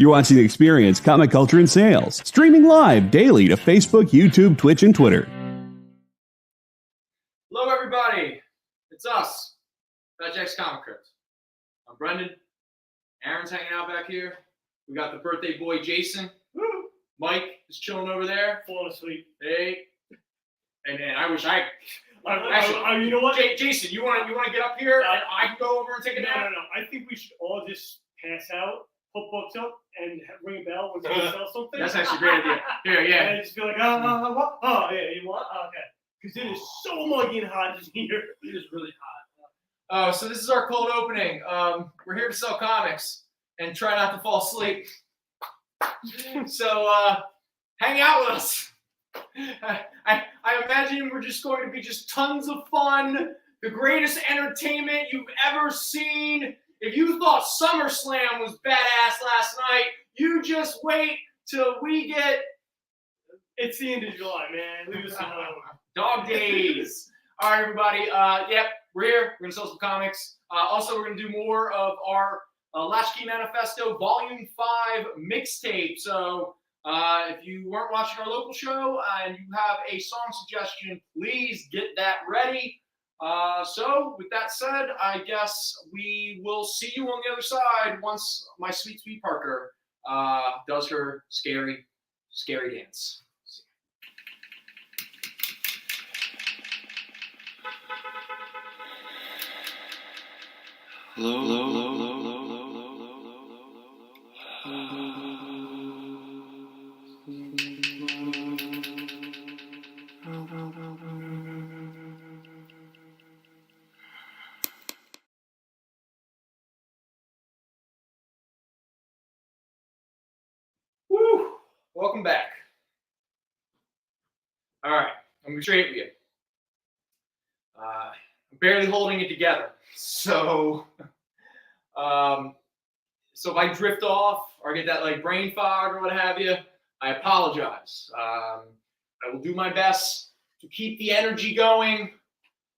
You're watching Experience Comic Culture in Sales, streaming live daily to Facebook, YouTube, Twitch, and Twitter. Hello, everybody. It's us, Comicrypt. I'm Brendon. Aaron's hanging out back here. We got the birthday boy, Jason. Woo! Mike is chilling over there. Falling asleep. Hey. And then I wish I... you know what? Jason, you want to get up here? I can go over and take a nap? No. I think we should all just pass out, put books up, and ring a bell when someone sells something. That's actually a great idea. Here, yeah. And just be like, what? Oh, yeah, you want? Oh, okay. Because it is so muggy and hot in here. It is really hot. Oh, so this is our cold opening. We're here to sell comics and try not to fall asleep. So hang out with us. I imagine we're just going to be just tons of fun, the greatest entertainment you've ever seen. If you thought SummerSlam was badass last night, you just wait till we get... It's the end of July, man. Leave us alone. Dog days. All right, everybody. Yep, we're here. We're going to sell some comics. Also, we're going to do more of our Latchkey Manifesto Volume 5 mixtape. So if you weren't watching our local show and you have a song suggestion, please get that ready. So with that said, I guess we will see you on the other side once my sweet Parker does her scary dance. Woo! Welcome back. All right, I'm gonna be straight with you. I'm barely holding it together, so if I drift off or get that like brain fog or what have you, I apologize. I will do my best to keep the energy going.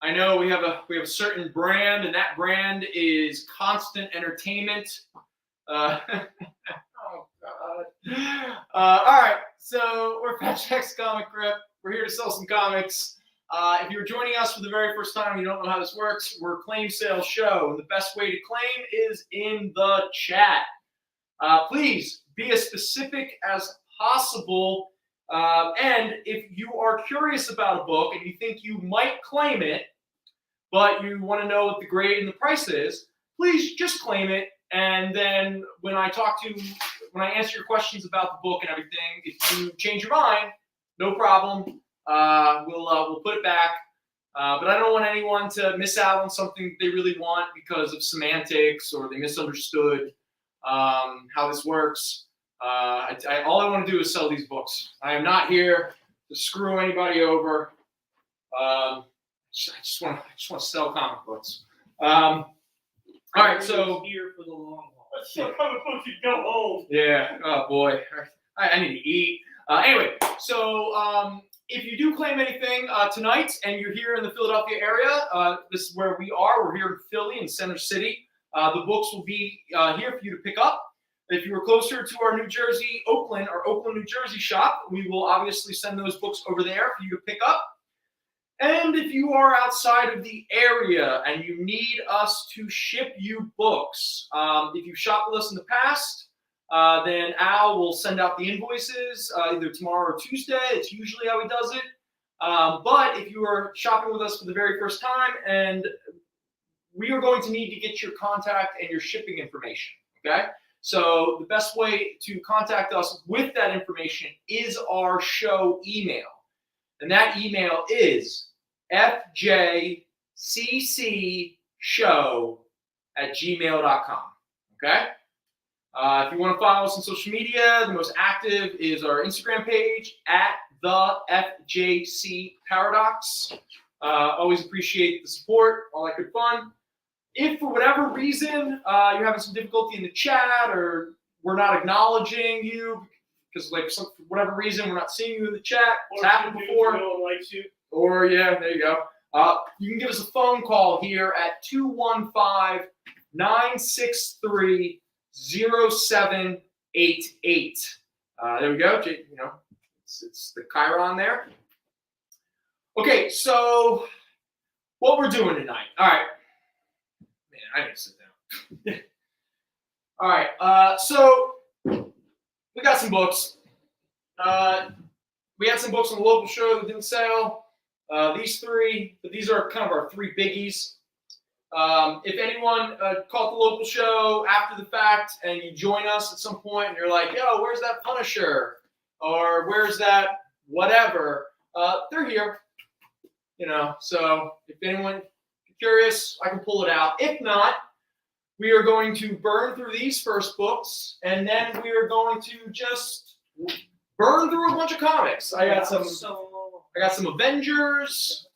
I know we have a certain brand, and that brand is constant entertainment. Oh God! All right, so we're Fetch Comicrypt. We're here to sell some comics. If you're joining us for the very first time and you don't know how this works, we're a claim sales show. And the best way to claim is in the chat. Please be as specific as possible. And if you are curious about a book and you think you might claim it, but you want to know what the grade and the price is, please just claim it. And then when I answer your questions about the book and everything, if you change your mind, no problem. We'll put it back, but I don't want anyone to miss out on something they really want because of semantics or they misunderstood how this works. All I want to do is sell these books. I am not here to screw anybody over. I just want to sell comic books. All right, so here for the long haul. Let's sell comic books and go home. Yeah. Oh boy, I need to eat. Anyway, so. If you do claim anything tonight and you're here in the Philadelphia area, this is where we are. We're here in Philly, in Center City. The books will be here for you to pick up. If you were closer to our Oakland, New Jersey shop, we will obviously send those books over there for you to pick up. And if you are outside of the area and you need us to ship you books, if you've shopped with us in the past, then Al will send out the invoices either tomorrow or Tuesday. It's usually how he does it. But if you are shopping with us for the very first time, and we are going to need to get your contact and your shipping information, okay? So the best way to contact us with that information is our show email. And that email is fjccshow@gmail.com, okay? If you want to follow us on social media, the most active is our Instagram page @the FJC Paradox. Always appreciate the support, all that good fun. If for whatever reason you're having some difficulty in the chat or we're not acknowledging you because for whatever reason we're not seeing you in the chat, it's happened before. No one likes you. Or yeah, there you go. You can give us a phone call here at 215-963-0788. 88. There we go. You know, it's the Chiron there. Okay, so what we're doing tonight. All right. Man, I need to sit down. All right. So we got some books. We had some books on the local show that didn't sell. These three, but these are kind of our three biggies. If anyone caught the local show after the fact and you join us at some point and you're like, yo, where's that Punisher? Or where's that whatever? They're here. You know, so if anyone curious, I can pull it out. If not, we are going to burn through these first books, and then we are going to just burn through a bunch of comics. I got some Avengers.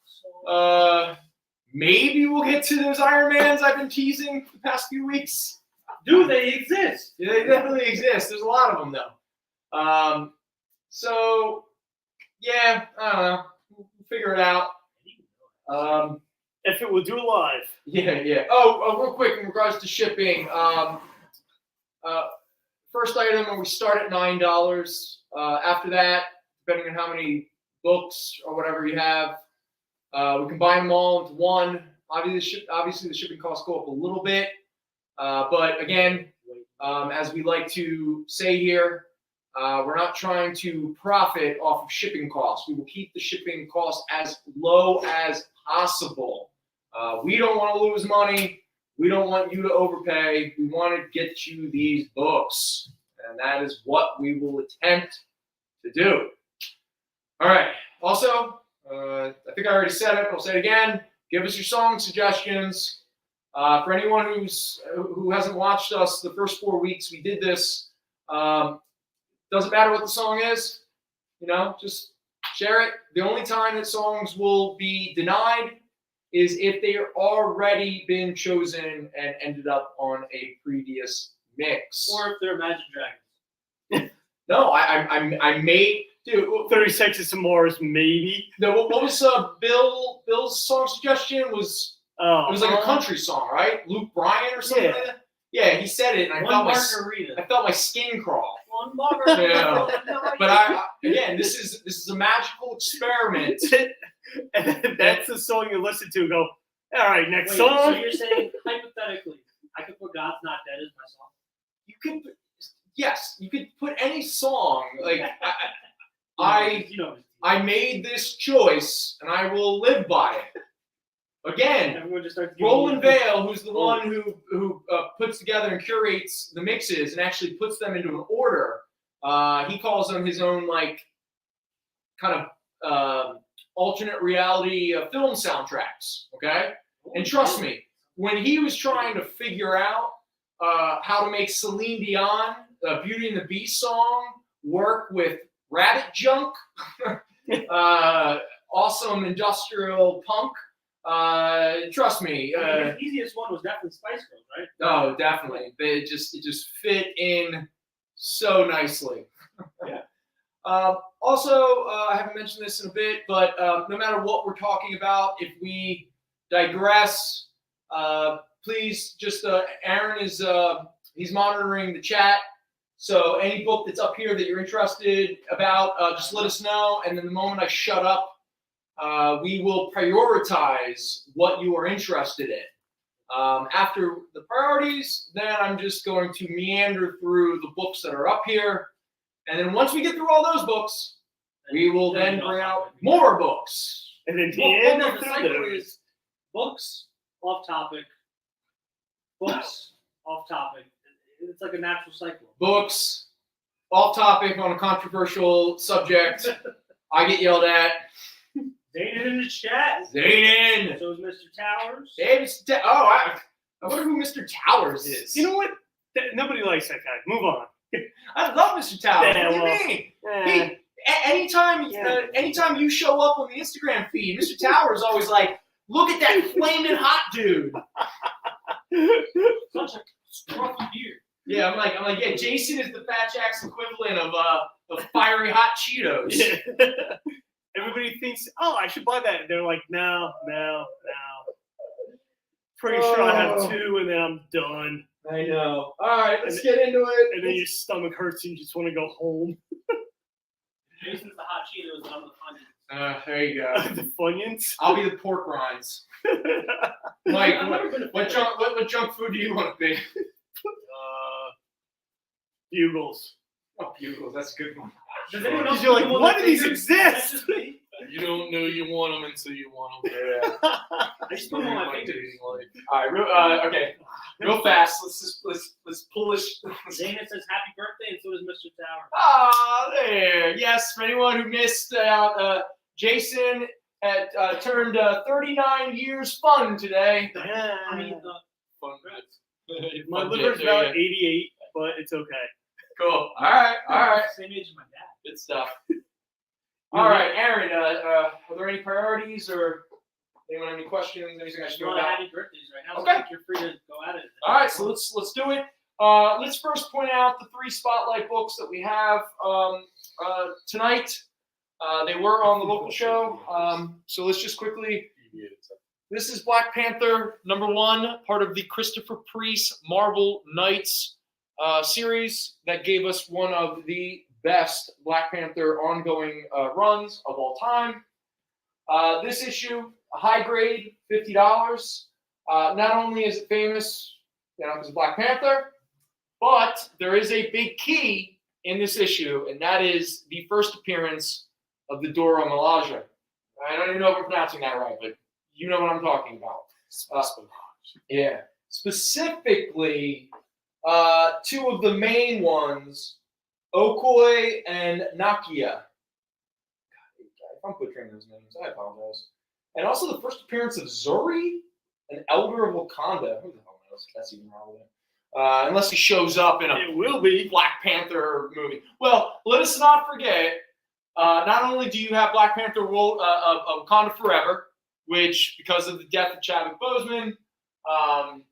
Maybe we'll get to those Iron Mans I've been teasing for the past few weeks. Do they exist? Yeah, they definitely exist. There's a lot of them though. So yeah, I don't know. We'll figure it out. If it will do it live. Yeah. Oh, real quick in regards to shipping. First item, we start at $9. After that, depending on how many books or whatever you have, we combine them all into one. Obviously, the shipping costs go up a little bit. But again, as we like to say here, we're not trying to profit off of shipping costs. We will keep the shipping costs as low as possible. We don't want to lose money. We don't want you to overpay. We want to get you these books. And that is what we will attempt to do. All right. Also, I think I already said it. I'll say it again. Give us your song suggestions. For anyone who hasn't watched us the first 4 weeks, we did this. Doesn't matter what the song is. You know, just share it. The only time that songs will be denied is if they are already been chosen and ended up on a previous mix. Or if they're Imagine Dragons. No, I made, dude. 30 Seconds to Mars, maybe. No, what was Bill's song suggestion? It was like a country song, right? Luke Bryan or something like that? Yeah, he said it, and I felt my skin crawl. One margarita. Yeah. But again, this is a magical experiment. And that's the song you listen to and go, all right, next Wait, song. So you're saying, hypothetically, I could put God's Not Dead as my song? You could, yes, you could put any song. Like I made this choice, and I will live by it. Again, Everyone just starts Roland Vale, who's the one who puts together and curates the mixes and actually puts them into an order. He calls them his own like kind of alternate reality film soundtracks. Okay, and trust me, when he was trying to figure out how to make Celine Dion, Beauty and the Beast song, work with Rabbit Junk, awesome industrial punk. Trust me. The easiest one was definitely Spice Girls, right? Oh, definitely. It just fit in so nicely. Yeah. Also, I haven't mentioned this in a bit, but no matter what we're talking about, if we digress, please just Aaron is he's monitoring the chat. So any book that's up here that you're interested about, just let us know. And then the moment I shut up, we will prioritize what you are interested in. After the priorities, then I'm just going to meander through the books that are up here. And then once we get through all those books, we will then bring out more books. And then The cycle is books off topic, books off topic. It's like a natural cycle. Books off topic on a controversial subject. I get yelled at. Zayden in the chat. Zayden. So is Mr. Towers. Hey, I wonder who Mr. Towers is. You know what? Nobody likes that guy. Move on. I love Mr. Towers. Yeah, What do you mean? Anytime you show up on the Instagram feed, Mr. Towers is always like, look at that flaming hot dude. Such a scruffy beard. Yeah, I'm like, yeah, Jason is the Fat Jack's equivalent of fiery hot Cheetos. Everybody thinks, oh, I should buy that. And they're like, no. Pretty sure I have two, and then I'm done. I know. All right, let's get into it. And then your stomach hurts and you just want to go home. Jason's the hot Cheetos and I'm the Funyuns. There you go. The Funyuns. I'll be the pork rinds. Mike, what junk food do you want to be? Bugles. Oh, bugles. That's a good one. Does anyone else You're like, want why the do these fingers? exist? That's just me. You don't know you want them until you want them. Yeah. I just put them on my fingers. All right. Okay. Real fast. Let's pull this. Dana says happy birthday, and so does Mr. Tower. Ah, there. Yes. For anyone who missed out, Jason had turned 39 years fun today. I mean, Fun. My Fun liver's day, about yeah. 88, but it's okay. Cool. All right. same age as my dad. Good stuff. All right, Aaron. Are there any priorities or anyone have any questions? Anything I should You know want about? happy birthdays right now? Okay. So you're free to go at it. All right, so let's do it. Let's first point out the 3 spotlight books that we have tonight. They were on the local show, so let's just quickly. This is Black Panther #1, part of the Christopher Priest Marvel Knights series that gave us one of the best Black Panther ongoing runs of all time. This issue, a high grade, $50. Not only is it famous, because of Black Panther, but there is a big key in this issue, and that is the first appearance of the Dora Milaje. I don't even know if I'm pronouncing that right, but you know what I'm talking about. Yeah. Specifically, 2 of the main ones, Okoye and Nakia. If I'm butchering those names, I apologize. And also the first appearance of Zuri, an elder of Wakanda. Who the hell knows if that's even relevant? Unless he shows up in It will be. Black Panther movie. Well, let us not forget, not only do you have Black Panther of Wakanda Forever, which, because of the death of Chadwick Boseman,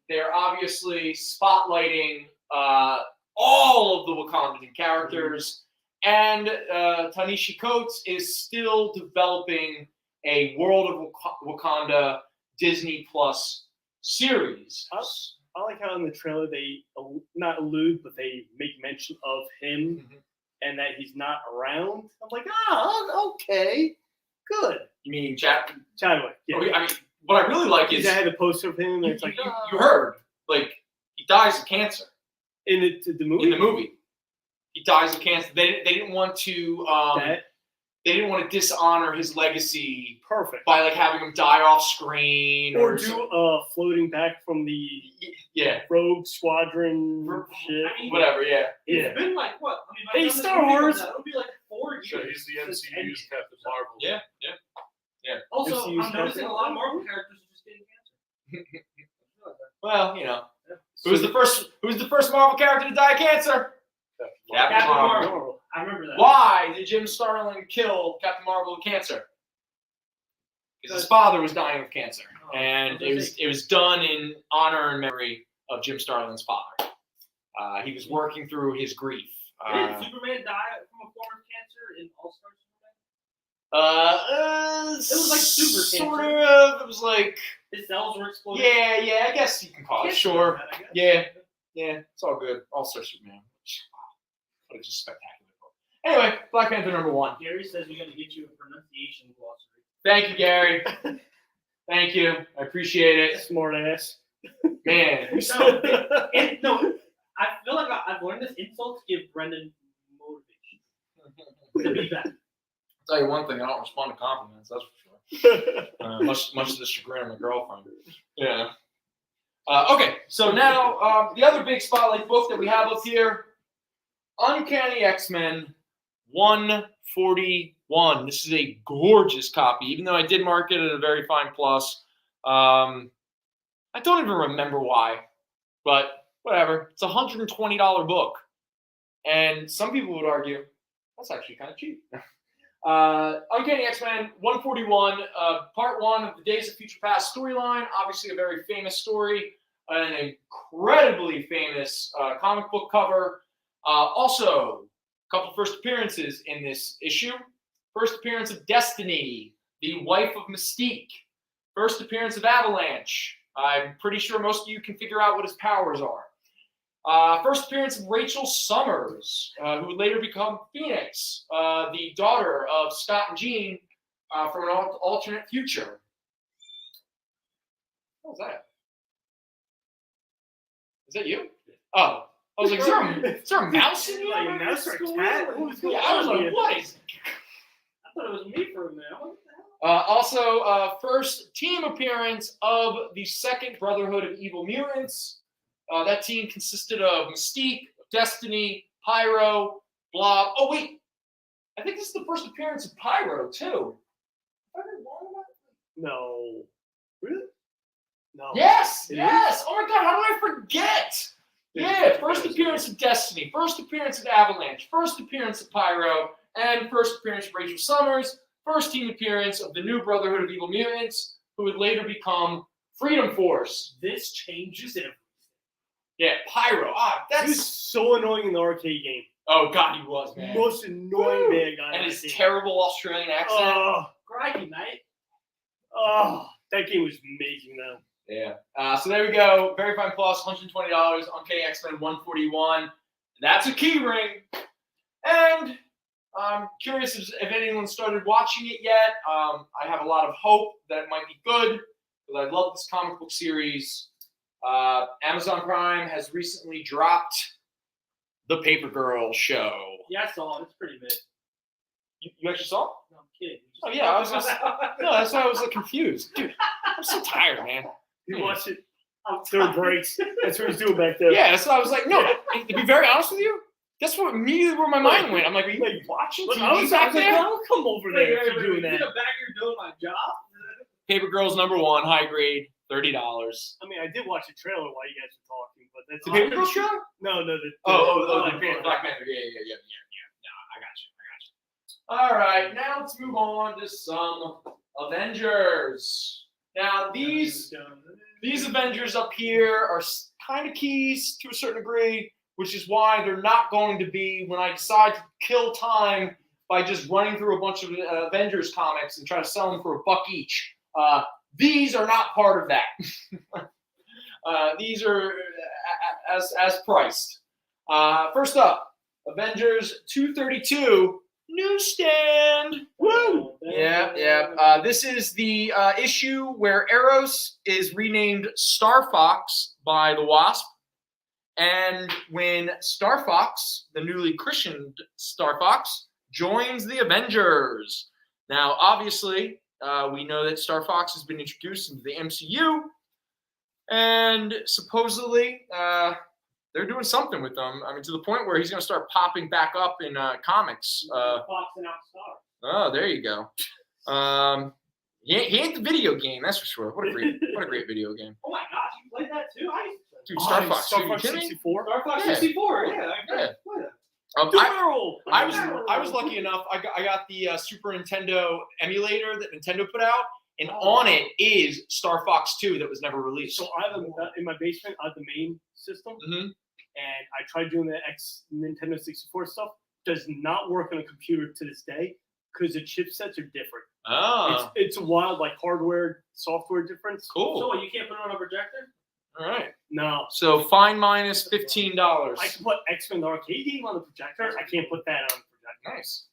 they're obviously spotlighting all of the Wakandan characters. And Ta-Nehisi Coates is still developing a World of Wakanda Disney Plus series. I like how in the trailer they not allude, but they make mention of him and that he's not around. I'm like, okay, good. You mean Chadwick? Yeah. I mean, what I really like is I had a poster of him, and it's like, you heard, like, he dies of cancer in the movie. in the movie. He dies of cancer. They didn't want to they didn't want to dishonor his legacy Perfect. by like having him die off screen Or do floating back from the Rogue Squadron shit. I mean, whatever. Yeah. It's been like what? I mean, by Hey, the time this Star movie Wars. comes out, It'll be like 4 years. So he's the since MCU's Endgame. Captain Marvel. Yeah. Also, MCU's I'm noticing Captain a lot of Marvel characters are just getting cancer. Well, who's the first Marvel character to die of cancer? Captain Captain Marvel. Marvel. I remember that. Why did Jim Starlin kill Captain Marvel with cancer? Because his father was dying of cancer, and it was done in honor and memory of Jim Starlin's father. He was working through his grief. Didn't Superman die from a form of cancer in All-Star Superman? It was like super sort cancer. of. It was like His cells were exploding. yeah. I guess you can call it. Cancer Sure. like that, I guess. Yeah. It's all good. All-Star Superman. Wow, what a just spectacular book. Anyway, Black Panther #1. Gary says we're going to get you a pronunciation glossary. Thank you, Gary. Thank you. I appreciate it. Smart ass. Man. No, I feel like I've learned this insult to give Brendon motivation to be better. I'll tell you one thing, I don't respond to compliments, that's for sure. Much to the chagrin of my girlfriend. Yeah. Okay, so now the other big spotlight book that we have up here, Uncanny X-Men 141. This is a gorgeous copy, even though I did mark it at a very fine plus. I don't even remember why, but whatever. It's a $120 book. And some people would argue, that's actually kind of cheap. Uncanny X-Men 141, part 1 of the Days of Future Past storyline. Obviously a very famous story, an incredibly famous comic book cover. Also, a couple first appearances in this issue. First appearance of Destiny, the wife of Mystique. First appearance of Avalanche. I'm pretty sure most of you can figure out what his powers are. First appearance of Rachel Summers, who would later become Phoenix, the daughter of Scott and Jean from an alternate future. What was that? Is that you? Oh. I was like, is there a mouse in here? Like a mouse or a cat? Yeah, I was like, what is... I thought it was me for a minute. What the hell? Also, first team appearance of the second Brotherhood of Evil Mutants. That team consisted of Mystique, Destiny, Pyro, Blob. Oh, wait. I think this is the first appearance of Pyro, too. No. Really? No. Yes, It yes. Oh, my God, how did I forget? Yeah, first appearance of Destiny, first appearance of Avalanche, first appearance of Pyro, and first appearance of Rachel Summers, first team appearance of the new Brotherhood of Evil Mutants, who would later become Freedom Force. This changes everything. Yeah, Pyro. He was so annoying in the arcade game. Oh, God, he was, man. Most annoying bad guy. And his terrible Australian accent. Oh, Crikey, mate. That game was amazing, though. Yeah. So there we go. Very Fine Plus, $120. Uncanny X-Men, $141. That's a key ring. And I'm curious if anyone started watching it yet. I have a lot of hope that it might be good because I love this comic book series. Amazon Prime has recently dropped the Paper Girl show. Yeah, I saw it. It's pretty big. You actually saw it? No, I'm kidding. Oh, yeah. I was just, no, that's why I was confused. Dude, I'm so tired, man. You watched it during breaks. That's what he's doing back there. Yeah, so I was like, no, to be very honest with you, that's what immediately where my mind went. I'm like, are you watching TV back there? I'll come over there if you're doing that. You back here doing my job? Paper Girls #1, high grade, $30. I mean, I did watch the trailer while you guys were talking, but that's The Paper Girls show? No, the Black Panther. Yeah. No, I got you. All right, now let's move on to some Avengers. Now, these Avengers up here are kind of keys to a certain degree, which is why they're not going to be when I decide to kill time by just running through a bunch of Avengers comics and try to sell them for $1 each. These are not part of that. These are as priced. First up, Avengers 232 newsstand. Woo! Yeah. This is the issue where Eros is renamed Star Fox by the Wasp. And when Star Fox, the newly christened Star Fox, joins the Avengers. Now, obviously, we know that Star Fox has been introduced into the MCU. And supposedly, they're doing something with them. I mean, to the point where he's going to start popping back up in comics. Foxing out Star. Oh, there you go. He ain't the video game, that's for sure. What a great video game. Oh my gosh, you played that too? Dude, Star Fox. Star Fox 64. Star Fox Yeah. 64. Yeah. I was lucky enough. I got the Super Nintendo emulator that Nintendo put out, and on it is Star Fox 2 that was never released. So I have in my basement, I have the main system, and I tried doing the Nintendo 64 stuff. Does not work on a computer to this day because the chipsets are different. Oh, It's a wild hardware software difference. cool. So you can't put it on a projector? All right. No. So fine minus $15. I can put X-Men the arcade game on the projector. I can't put that on the projector. Nice.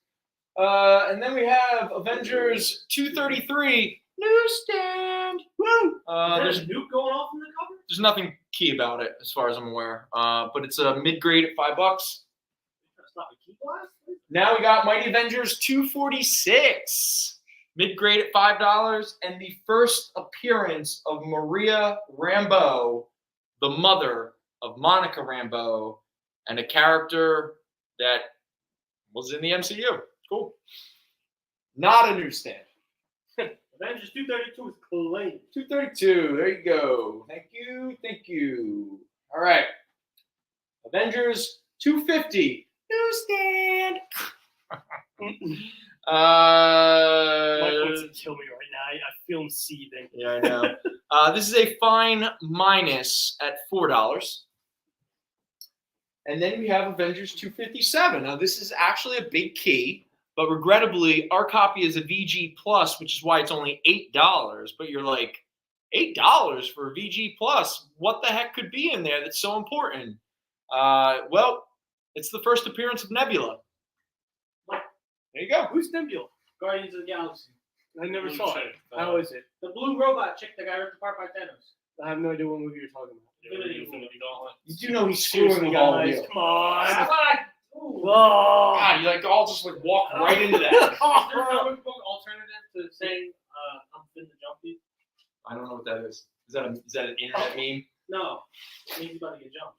And then we have Avengers 233 newsstand. Woo! There's a nuke going off in the cover? There's nothing key about it as far as I'm aware. But it's a mid-grade at $5. That's not a key blast? Now we got Mighty Avengers 246. Mid-grade at $5, and the first appearance of Maria Rambeau, the mother of Monica Rambeau, and a character that was in the MCU. Cool. Not a newsstand. Avengers 232 is clean. 232. There you go. Thank you. All right. Avengers 250 newsstand. Mike wants to kill me right now. I feel him seething. Yeah, I know. This is a fine minus at $4. And then we have Avengers 257. Now, this is actually a big key, but regrettably, our copy is a VG Plus, which is why it's only $8. But you're like, $8 for a VG Plus? What the heck could be in there that's so important? Well, it's the first appearance of Nebula. What? There you go. Who's Nebula? Guardians of the Galaxy. I never Blue saw chick, it. How is it? The blue robot chick that got ripped apart by Thanos. I have no idea what movie you're talking about. Infinity Gauntlet. You do know he's screwing Seriously, with all of guys, you. come on. That's what I. Ooh. Oh. God, you like all just like walk right into that. Is there a comic book alternative to saying I'm fin the jumpy? I don't know what that is. Is that an internet meme? No. It means he's about to get jumped.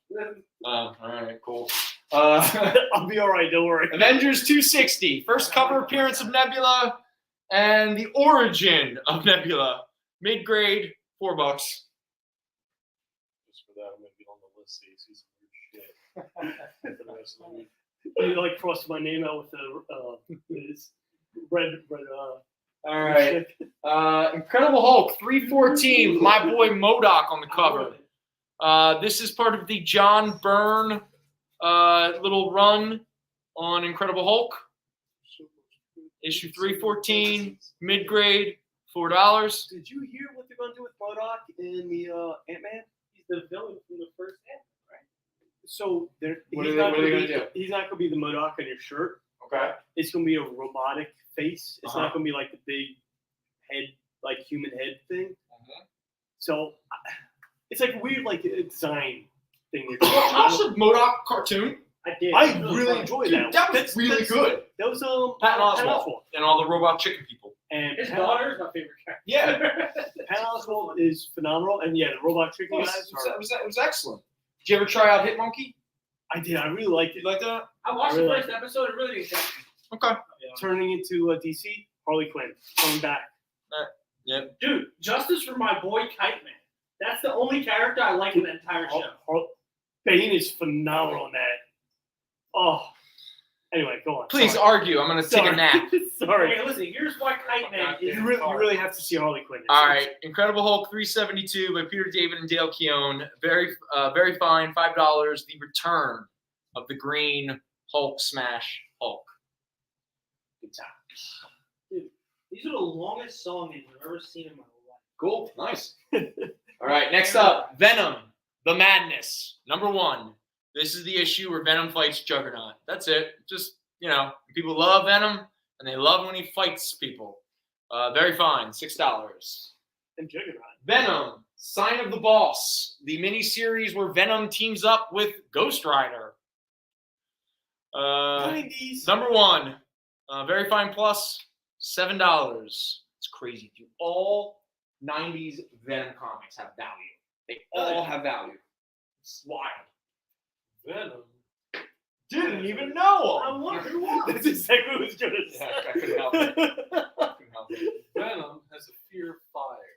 All right, cool. I'll be all right. Don't worry. Avengers 260, first cover appearance of Nebula, and the origin of Nebula. Mid-grade, $4. Just for that, I'm gonna be on the list. So you see some weird shit. For the rest of the week. You like crossed my name out with the this red. All right. Incredible Hulk 314 with my boy MODOK on the cover. This is part of the John Byrne little run on Incredible Hulk. Issue 314, mid-grade, $4. Did you hear what they're gonna do with MODOK in the Ant-Man? He's the villain from the first half, right? So What are they gonna do? He's not gonna be the MODOK on your shirt. Okay. It's gonna be a robotic face. It's Uh-huh. not gonna be like the big head, like human head thing. So it's like a weird, like design thing. Well, how's the MODOK cartoon? I did. I It was really funny. enjoyed Dude, that. that was really good. That was Patton Oswalt and all the robot chicken people. And His Patton daughter is my favorite character. Yeah. Oswalt is phenomenal, and yeah, the robot chicken guys. It was excellent. Did you ever try out Hitmonkey? I did. I really liked it. You like that? I watched I really the first episode. It really didn't catch me. Okay. Turning into DC, Harley Quinn coming back. Dude, justice for my boy Kite Man. That's the only character I like in the entire show. Bane is phenomenal in that. Oh, anyway, go on. Please Sorry. argue. I'm gonna take a nap. Sorry. Okay, listen. Here's why Kite Man is. You really have to see Harley Quinn. All right, Incredible Hulk 372 by Peter David and Dale Keown. Very fine, $5. The return of the Green Hulk smash Hulk. Good times. Dude, these are the longest song names I've ever seen in my whole life. Cool, nice. All right, next up, Venom, the Madness, #1. This is the issue where Venom fights Juggernaut. That's it. Just, people love Venom, and they love when he fights people. Very fine, $6. And Juggernaut. Venom, Sign of the Boss, the miniseries where Venom teams up with Ghost Rider. 90s. #1, Very Fine Plus, $7. It's crazy, dude. All 90s Venom comics have value. They all have value. It's wild. Venom. Didn't even know I him. wonder why. That's exactly what I was going to say. Yeah, I couldn't help it. Couldn't help it. Venom has a fear of fire.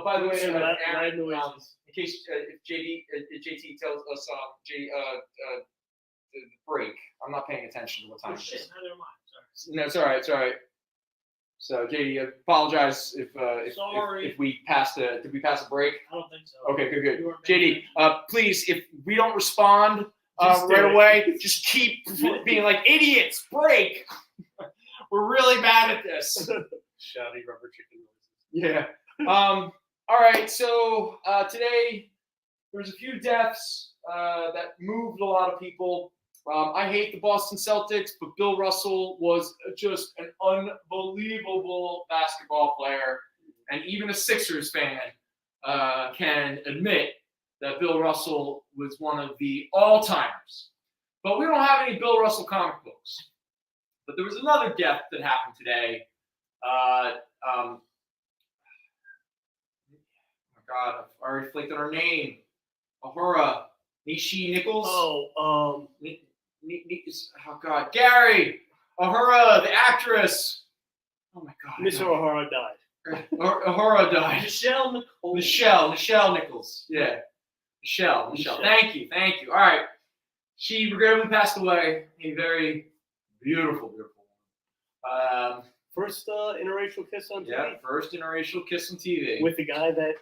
By the way, So that Aaron, noises. in case if JT tells us the break, I'm not paying attention to what time Oh, it shit, is. neither am I. Sorry. No, it's all right. It's all right. So JD, apologize Sorry. if we passed a. Did we pass a break? I don't think so. Okay, good. You weren't paying JD, please, if we don't respond Just do right it. away, just keep being like idiots. Break. We're really bad at this. Shouty rubber chicken noises. Yeah. All right. So today there's a few deaths that moved a lot of people. I hate the Boston Celtics, but Bill Russell was just an unbelievable basketball player, and even a Sixers fan can admit that Bill Russell was one of the all-timers. But we don't have any Bill Russell comic books. But there was another death that happened today. Oh my God, I've already flaked on her name. Ahura Nishi Nichols. Oh, Oh God, Gary Ahura, the actress. Oh my God, Miss O'Hara died. Ahura died. Michelle Nichols. Yeah, Michelle. Thank you. All right, she regrettably passed away. A very beautiful woman. First interracial kiss on TV. Yeah, first interracial kiss on TV. With a guy that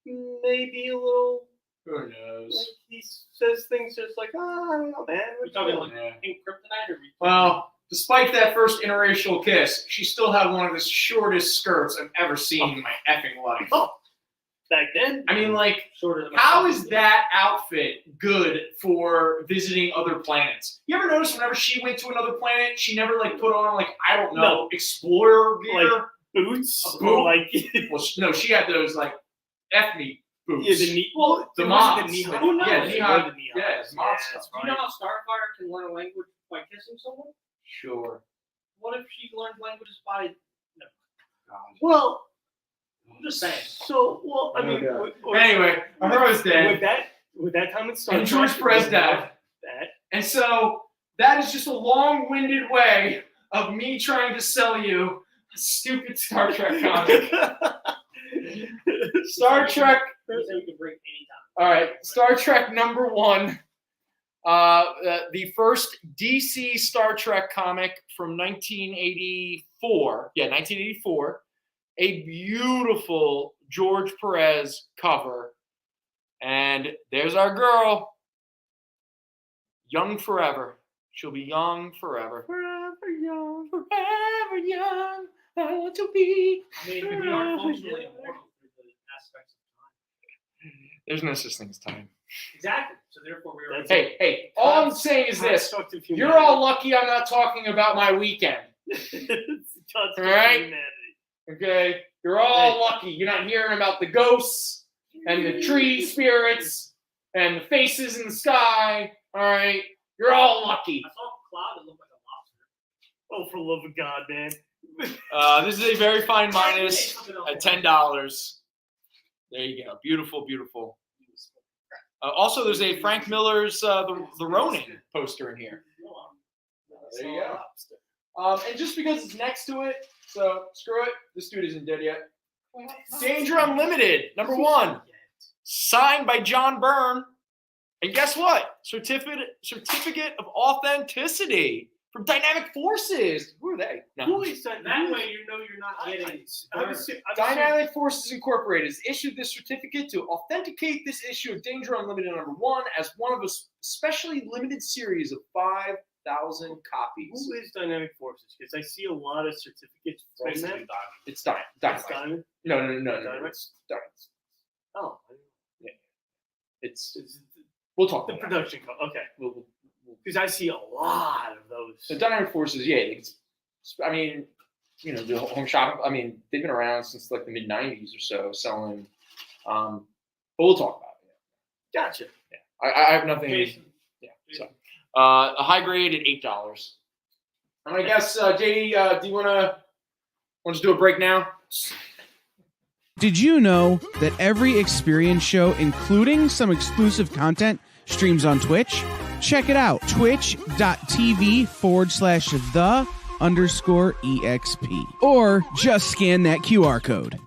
may be a little, Who like, knows? he says things just like, I don't know, man. We talking What like Yeah. Pink Kryptonite or Well, despite that first interracial kiss, she still had one of the shortest skirts I've ever seen in my effing life. Oh. back then. I mean, like, Shorter than how is that outfit good for visiting other planets? You ever notice whenever she went to another planet, she never like put on like, I don't know, No. explorer gear? Like boots A boot? or like Well, no, she had those like F-me boots. yeah, the knee. Well, The it wasn't mods. the knee high. Who knows? Yeah, knee high. The knee Yeah, high. it's mods that's stuff. Do you know how Starfire can learn a language by kissing someone? Sure. What if she learned languages by? Well, I'm just saying. so well, I mean, Anyway, Ahura's dead. with that time in Star And Trek, George Perez died. That And so that is just a long-winded way of me trying to sell you a stupid Star Trek comic. Star Trek. You said we could break anytime. All right, Star Trek #1. The first DC Star Trek comic from 1984. Yeah, 1984. A beautiful George Perez cover. And there's our girl. Young forever. She'll be young forever. Forever young. Forever young. I want to be. I mean, we are functionally immortal through the aspects of time. There's no such thing as time. Exactly. So therefore, we are. Hey, all I'm saying is this. Constructive You're humanity. all lucky I'm not talking about my weekend. Constructive All right? humanity. Okay? You're all lucky. You're not hearing about the ghosts and the tree spirits and the faces in the sky. All right? You're all lucky. I saw a cloud that looked like a lobster. Oh, for the love of God, man. This is a very fine minus at $10. There you go. Beautiful, beautiful. Also, there's a Frank Miller's the Ronin poster in here. There you go. And just because it's next to it, so screw it. This dude isn't dead yet. Danger Unlimited, #1. Signed by John Byrne. And guess what? Certificate of Authenticity from Dynamic Forces. Who are they? No. Who is that? That way, you know you're not getting. Dynamic Forces Incorporated has issued this certificate to authenticate this issue of Danger Unlimited #1 as one of a specially limited series of 5,000 copies. Who is Dynamic Forces? Because I see a lot of certificates from Basically that. diamond. It's Dynamite. That's Diamond. No. Dynamite? It's Dynamite. Oh, It's. it's We'll talk the about production code. Okay, We'll, because I see a lot of those. the Dynamic Forces, yeah. I mean, you know, the home shopping. I mean, they've been around since like the mid '90s or so, selling. But we'll talk about it. Gotcha. Yeah, I have nothing. Jason. Yeah. So, a high grade at $8. I'm gonna guess, JD. Do you wanna just do a break now? Did you know that every Experience show, including some exclusive content, streams on Twitch? Check it out, twitch.tv/the_EXP. Or just scan that QR code.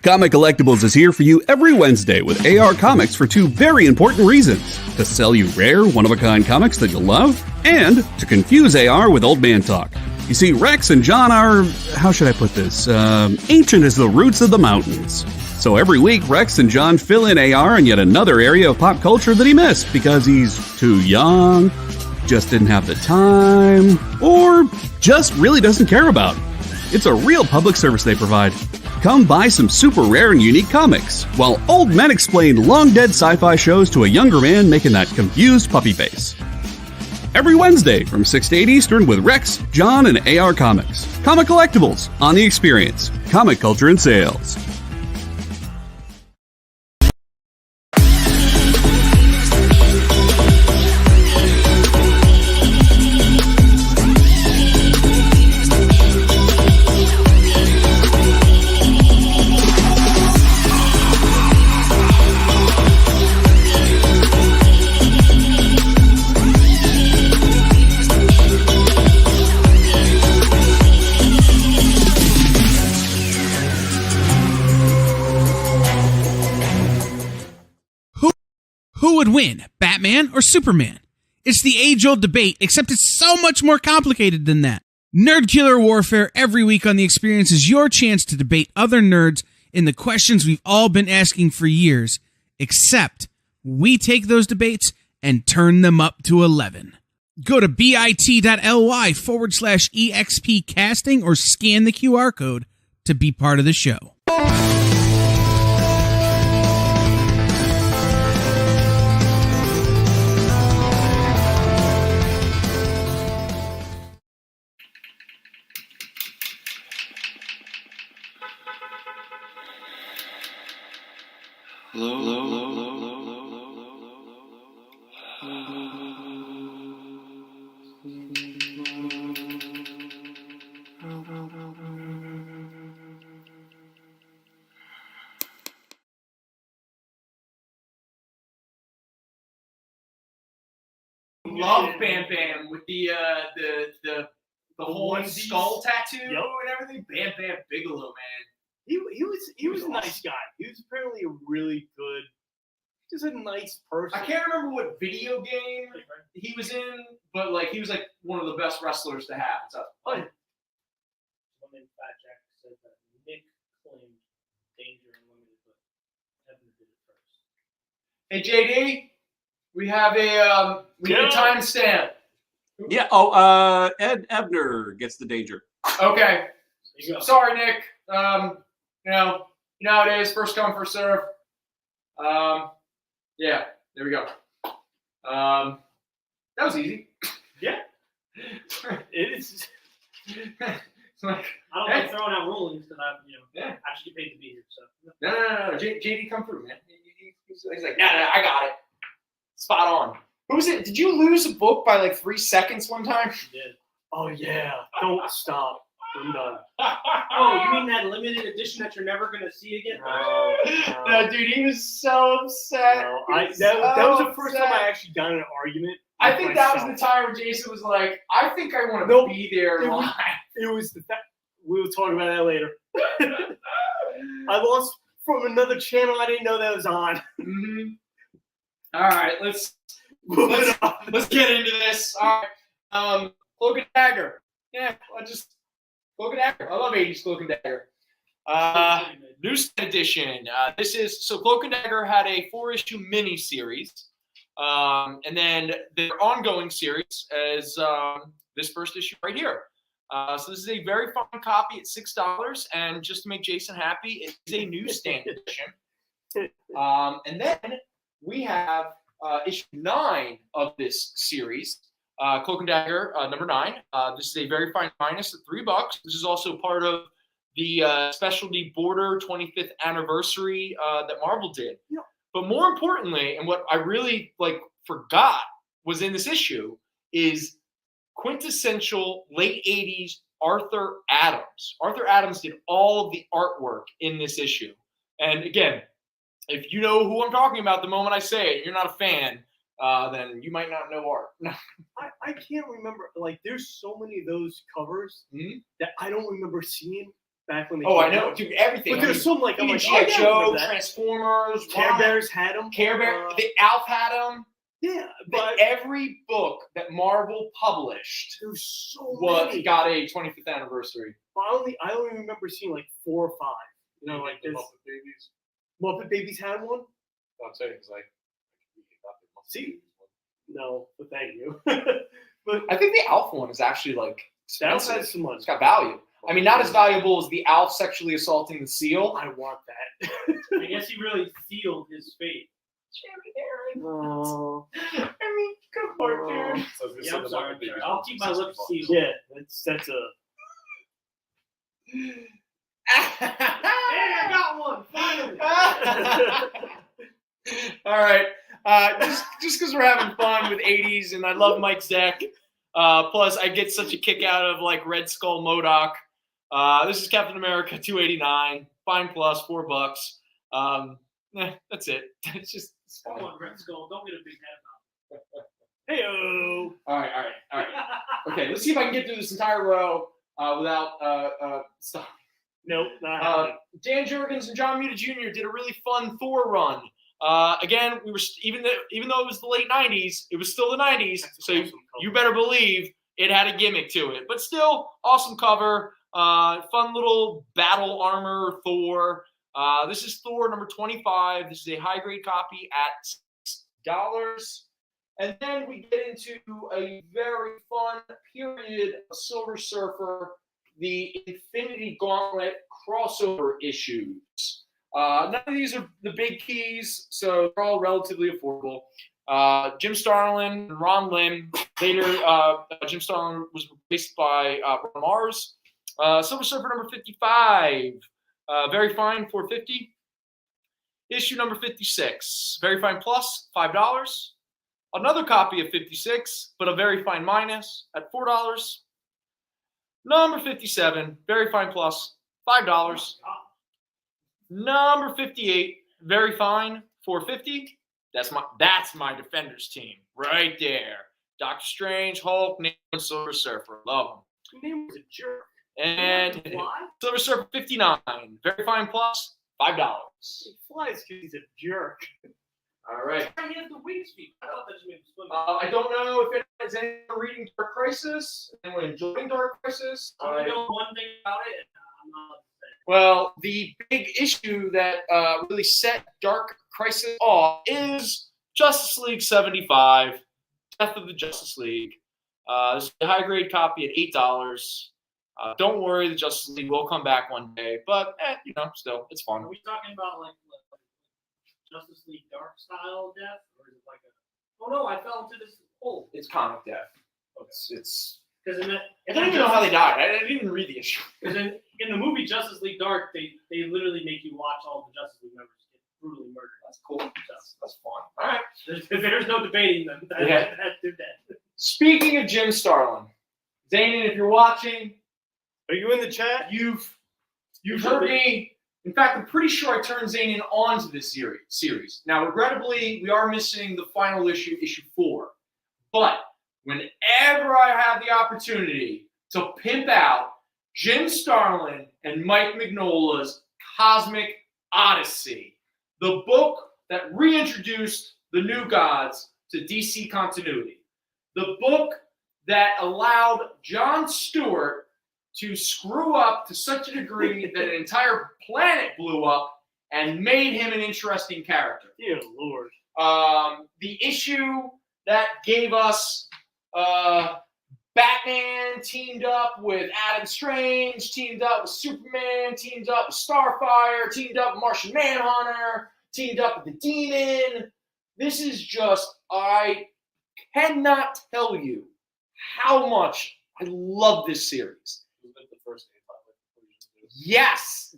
Comic Collectibles is here for you every Wednesday with AR Comics for two very important reasons. To sell you rare, one-of-a-kind comics that you'll love, and to confuse AR with old man talk. You see, Rex and John are, how should I put this, ancient as the roots of the mountains. So every week, Rex and John fill in AR in yet another area of pop culture that he missed because he's too young, just didn't have the time, or just really doesn't care about. It's a real public service they provide. Come buy some super rare and unique comics, while old men explain long-dead sci-fi shows to a younger man making that confused puppy face. Every Wednesday from 6 to 8 Eastern with Rex, John, and AR Comics. Comic Collectibles on The Experience. Comic culture and sales. Who would win, Batman or Superman? It's the age-old debate, except it's so much more complicated than that. Nerd Killer Warfare every week on The Experience is your chance to debate other nerds in the questions we've all been asking for years, except we take those debates and turn them up to 11. Go to bit.ly/EXP casting or scan the QR code to be part of the show. Love Bam Bam with the whole onesies. skull tattoo Yep. and everything. Bam Bam Bigelow, man. He was a awesome. nice guy. He was apparently a really good, just a nice person. I can't remember what video game he was in, but like he was like one of the best wrestlers to have. So, Oh, yeah. One named Fat Jack said that Nick claimed Danger Unlimited, but Evan did it first. hey JD, we have a need a timestamp. Yeah. Oh, Ed Ebner gets the danger. Okay. There you go. Sorry, Nick. You know how it is. First come, first serve. Yeah. There we go. That was easy. Yeah. It is. It's like, I don't like throwing out rulings because I, Yeah. actually get paid to be here. So no. JD, come through, man. He's like, no, I got it. Spot on. Who was it? Did you lose a book by like 3 seconds one time? you did. Oh yeah. Don't stop. I'm done. Oh, you mean that limited edition that you're never gonna see again? No, dude, he was so upset. No, He was that was so the first upset. time I actually got in an argument. I with think that was myself. the time where Jason was like, I think I want to Nope. be there It was- live. It was the fact. We'll talk about that later. I lost from another channel I didn't know that was on. Mhm. All right, let's get into this. All right, Logan Dagger. Yeah, Logan Dagger. I love 80s Logan Dagger. Newsstand edition. This is so Cloak and Dagger had a 4-issue mini series, and then their ongoing series is this first issue right here. So this is a very fun copy at $6, and just to make Jason happy, it is a newsstand edition. And then we have issue 9 of this series, Cloak and Dagger number 9. This is a very fine minus at $3. This is also part of the specialty border 25th anniversary that Marvel did. Yeah. But more importantly, and what I really forgot was in this issue is quintessential late 80s Arthur Adams. Arthur Adams did all of the artwork in this issue. And again, if you know who I'm talking about the moment I say it, you're not a fan, then you might not know art. I can't remember. Like, there's so many of those covers that I don't remember seeing back when they. Oh, I came know, out. dude, everything. But there's some like I'm like, G.I. oh, yeah, I Joe, remember that. Transformers, Care Bears had them. Care Bear, the Alf had them. Yeah, But but every book that Marvel published there's so many. got a 25th anniversary. I only remember seeing like 4 or 5. You know, like the this. Muppet Babies. Muppet Babies had one. I'm saying it's like, See? No, but thank you. But I think the Alf one is actually that expensive. has some money. It's got value. I mean, not as valuable as the Alf sexually assaulting the seal. I want that. I guess he really sealed his fate. Oh, I mean, good part, dude. So I was gonna Yeah, say I'm the sorry. Muppet Babies I'll were keep my lips $60. sealed. yeah, that's a. Hey, I got one. Finally. All right. Just because we're having fun with 80s, and I love Mike's deck. Plus, I get such a kick out of like Red Skull MODOK. This is Captain America 289. Fine plus $4. That's it. It's Come fun. on, Red Skull. Don't get a big head Heyo. All right. about. Okay, let's see if I can get through this entire row without stopping. Nope, not happening. Dan Jurgens and John Muta Jr. did a really fun Thor run. Again, we were even though it was the late 90s, it was still the 90s. So you better believe it had a gimmick to it. But still, awesome cover. Fun little battle armor Thor. This is Thor number 25. This is a high grade copy at $6. And then we get into a very fun period of Silver Surfer, the Infinity Gauntlet crossover issues. None of these are the big keys, so they're all relatively affordable. Jim Starlin and Ron Lim. Later, Jim Starlin was replaced by Ron Mars. Silver Surfer number 55. Very fine, $4.50. issue number 56. Very Fine Plus, $5. Another copy of 56, but a Very Fine Minus at $4. Number 57, Very Fine Plus, $5. Number 58, Very Fine, $4.50. That's my Defenders team right there. Doctor Strange, Hulk, Nemo, and Silver Surfer. Love them. Name was a jerk. And Fly? Silver Surfer 59, Very Fine Plus, $5. He flies because he's a jerk. All right. He has the wings feet. I thought that just made him swim. I don't know if anyone's reading Dark Crisis, anyone enjoying Dark Crisis. I know one thing about it, and I'm not upset. Well, the big issue that really set Dark Crisis off is Justice League 75, Death of the Justice League. This is a high-grade copy at $8. Don't worry, the Justice League will come back one day, but still, it's fun. Are we talking about like Justice League Dark style death, or is it like a? Oh no, I fell into this hole. It's comic death. Okay. It's. Because I don't even know how they died. I didn't even read the issue. Because in the movie Justice League Dark, they literally make you watch all the Justice League members get brutally murdered. That's cool. That's fun. All right. There's no debating them. Yeah. They're dead. Speaking of Jim Starlin, Zanin, if you're watching, Are you in the chat? you've heard me. In fact, I'm pretty sure I turned Zanin on to this series. Now, regrettably, we are missing the final issue, issue 4. But whenever I have the opportunity to pimp out Jim Starlin and Mike Mignola's Cosmic Odyssey, the book that reintroduced the New Gods to DC continuity, the book that allowed Jon Stewart to screw up to such a degree that an entire planet blew up and made him an interesting character. Dear Lord. The issue that gave us Batman teamed up with Adam Strange, teamed up with Superman, teamed up with Starfire, teamed up with Martian Manhunter, teamed up with the Demon. This is just, I cannot tell you how much I love this series. The first Yes,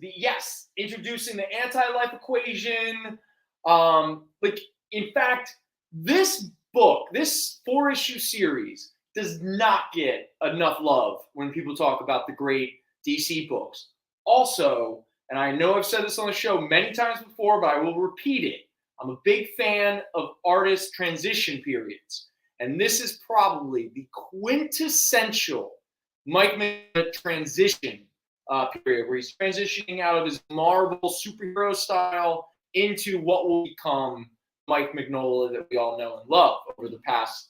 introducing the anti-life equation. In fact, this book, this 4-issue series, does not get enough love when people talk about the great DC books. Also, and I know I've said this on the show many times before, but I will repeat it. I'm a big fan of artist transition periods, and this is probably the quintessential Mike Mignola transition period, where he's transitioning out of his Marvel superhero style into what will become Mike Mignola that we all know and love over the past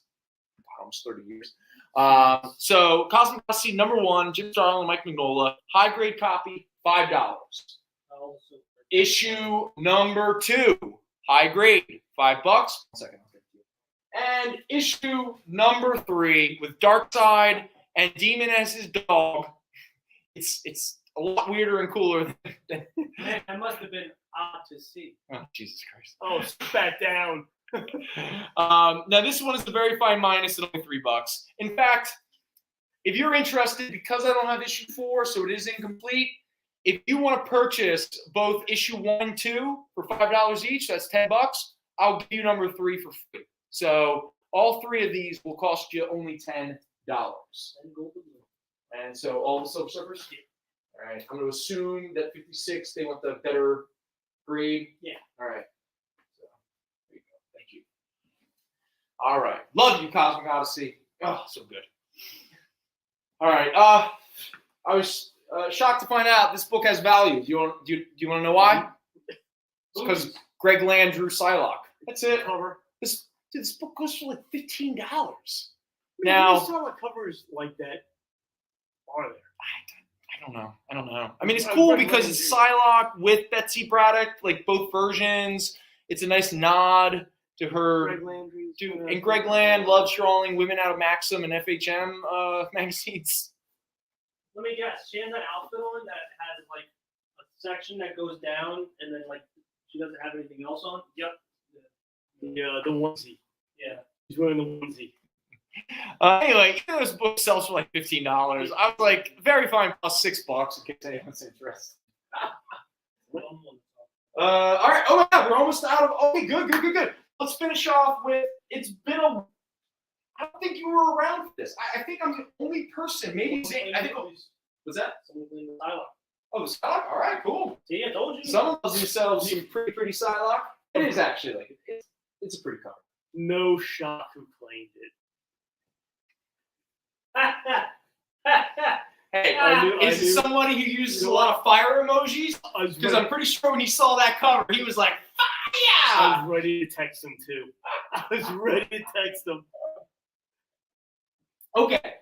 almost 30 years. So Cosmic Odyssey #1, Jim Starlin, Mike Mignola, high grade copy, $5. Issue number 2, high grade, $5. 1 second. And issue number 3 with Darkseid and Demon as his dog. It's a lot weirder and cooler than Man, that must have been odd to see. Oh, Jesus Christ. Oh, sit back down. Now, this one is the Very Fine Minus at only $3. In fact, if you're interested, because I don't have issue 4, so it is incomplete, if you want to purchase both issue 1 and 2 for $5 each, that's $10, I'll give you number 3 for free. So all 3 of these will cost you only $10. And so all the Silver Surfers? All right. I'm going to assume that 56, they want the better grade. Yeah. All right. So there you go. Thank you. All right. Love you, Cosmic Odyssey. Oh, so good. All right. I was shocked to find out this book has value. Do you want to know why? It's because Greg Land drew Psylocke. That's it. Cover. This book goes for like $15. Now, solid covers like that are there? I don't know. I mean, it's cool because it's Psylocke with Betsy Braddock, like both versions. It's a nice nod to her. And Greg Land loves drawing women out of Maxim and FHM magazines. Let me guess. She has an outfit on that has like a section that goes down, and then like she doesn't have anything else on. Yep. Yeah, the onesie. Yeah. He's wearing the onesie. Anyway, this book sells for like $15. I was like, Very Fine plus $6 in case anyone's interested. All right. Oh, yeah, we're almost out of. Okay, good. Let's finish off with. It's been a. I don't think you were around for this. I think I'm the only person. Maybe Zane. I think. What's that? Someone cleaned the Psylocke. Oh, the Psylocke. All right, cool. See, I told you. Some of themselves seem pretty Psylocke. It is actually like it's a pretty cover. No shock who claimed it. Hey, I knew. Somebody who uses a lot of fire emojis? Because I'm pretty sure when he saw that cover, he was like, I fire! was ready to text him too. I was ready to text him. Okay.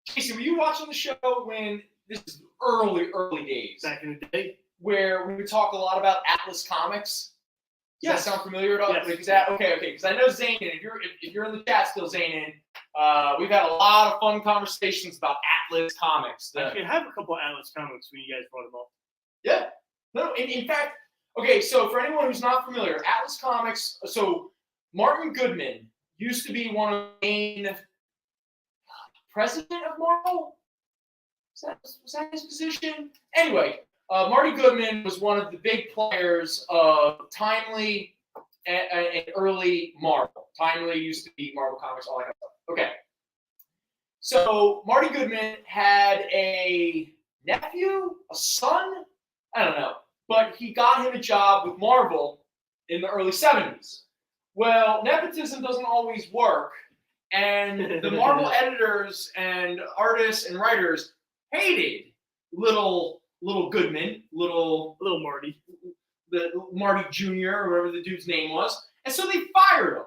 Casey, were you watching the show when this is early days? Back in the day? Where we would talk a lot about Atlas Comics? Does that sound familiar at all? Yes. Okay. Because I know Zanin, if you're in the chat still, Zanin, we've had a lot of fun conversations about Atlas Comics. Actually, I have a couple of Atlas comics when you guys brought them up. Yeah. No, in fact, okay, so for anyone who's not familiar, Atlas Comics, so Martin Goodman used to be one of the main president of Marvel? Was that his position? Anyway, Marty Goodman was one of the big players of Timely and early Marvel. Timely used to be Marvel Comics, all that kind of stuff. Okay. So Marty Goodman had a nephew, a son, I don't know, but he got him a job with Marvel in the early 70s. Well, nepotism doesn't always work, and the Marvel editors and artists and writers hated little Goodman, little Marty. The Marty Jr. or whatever the dude's name was, and so they fired him.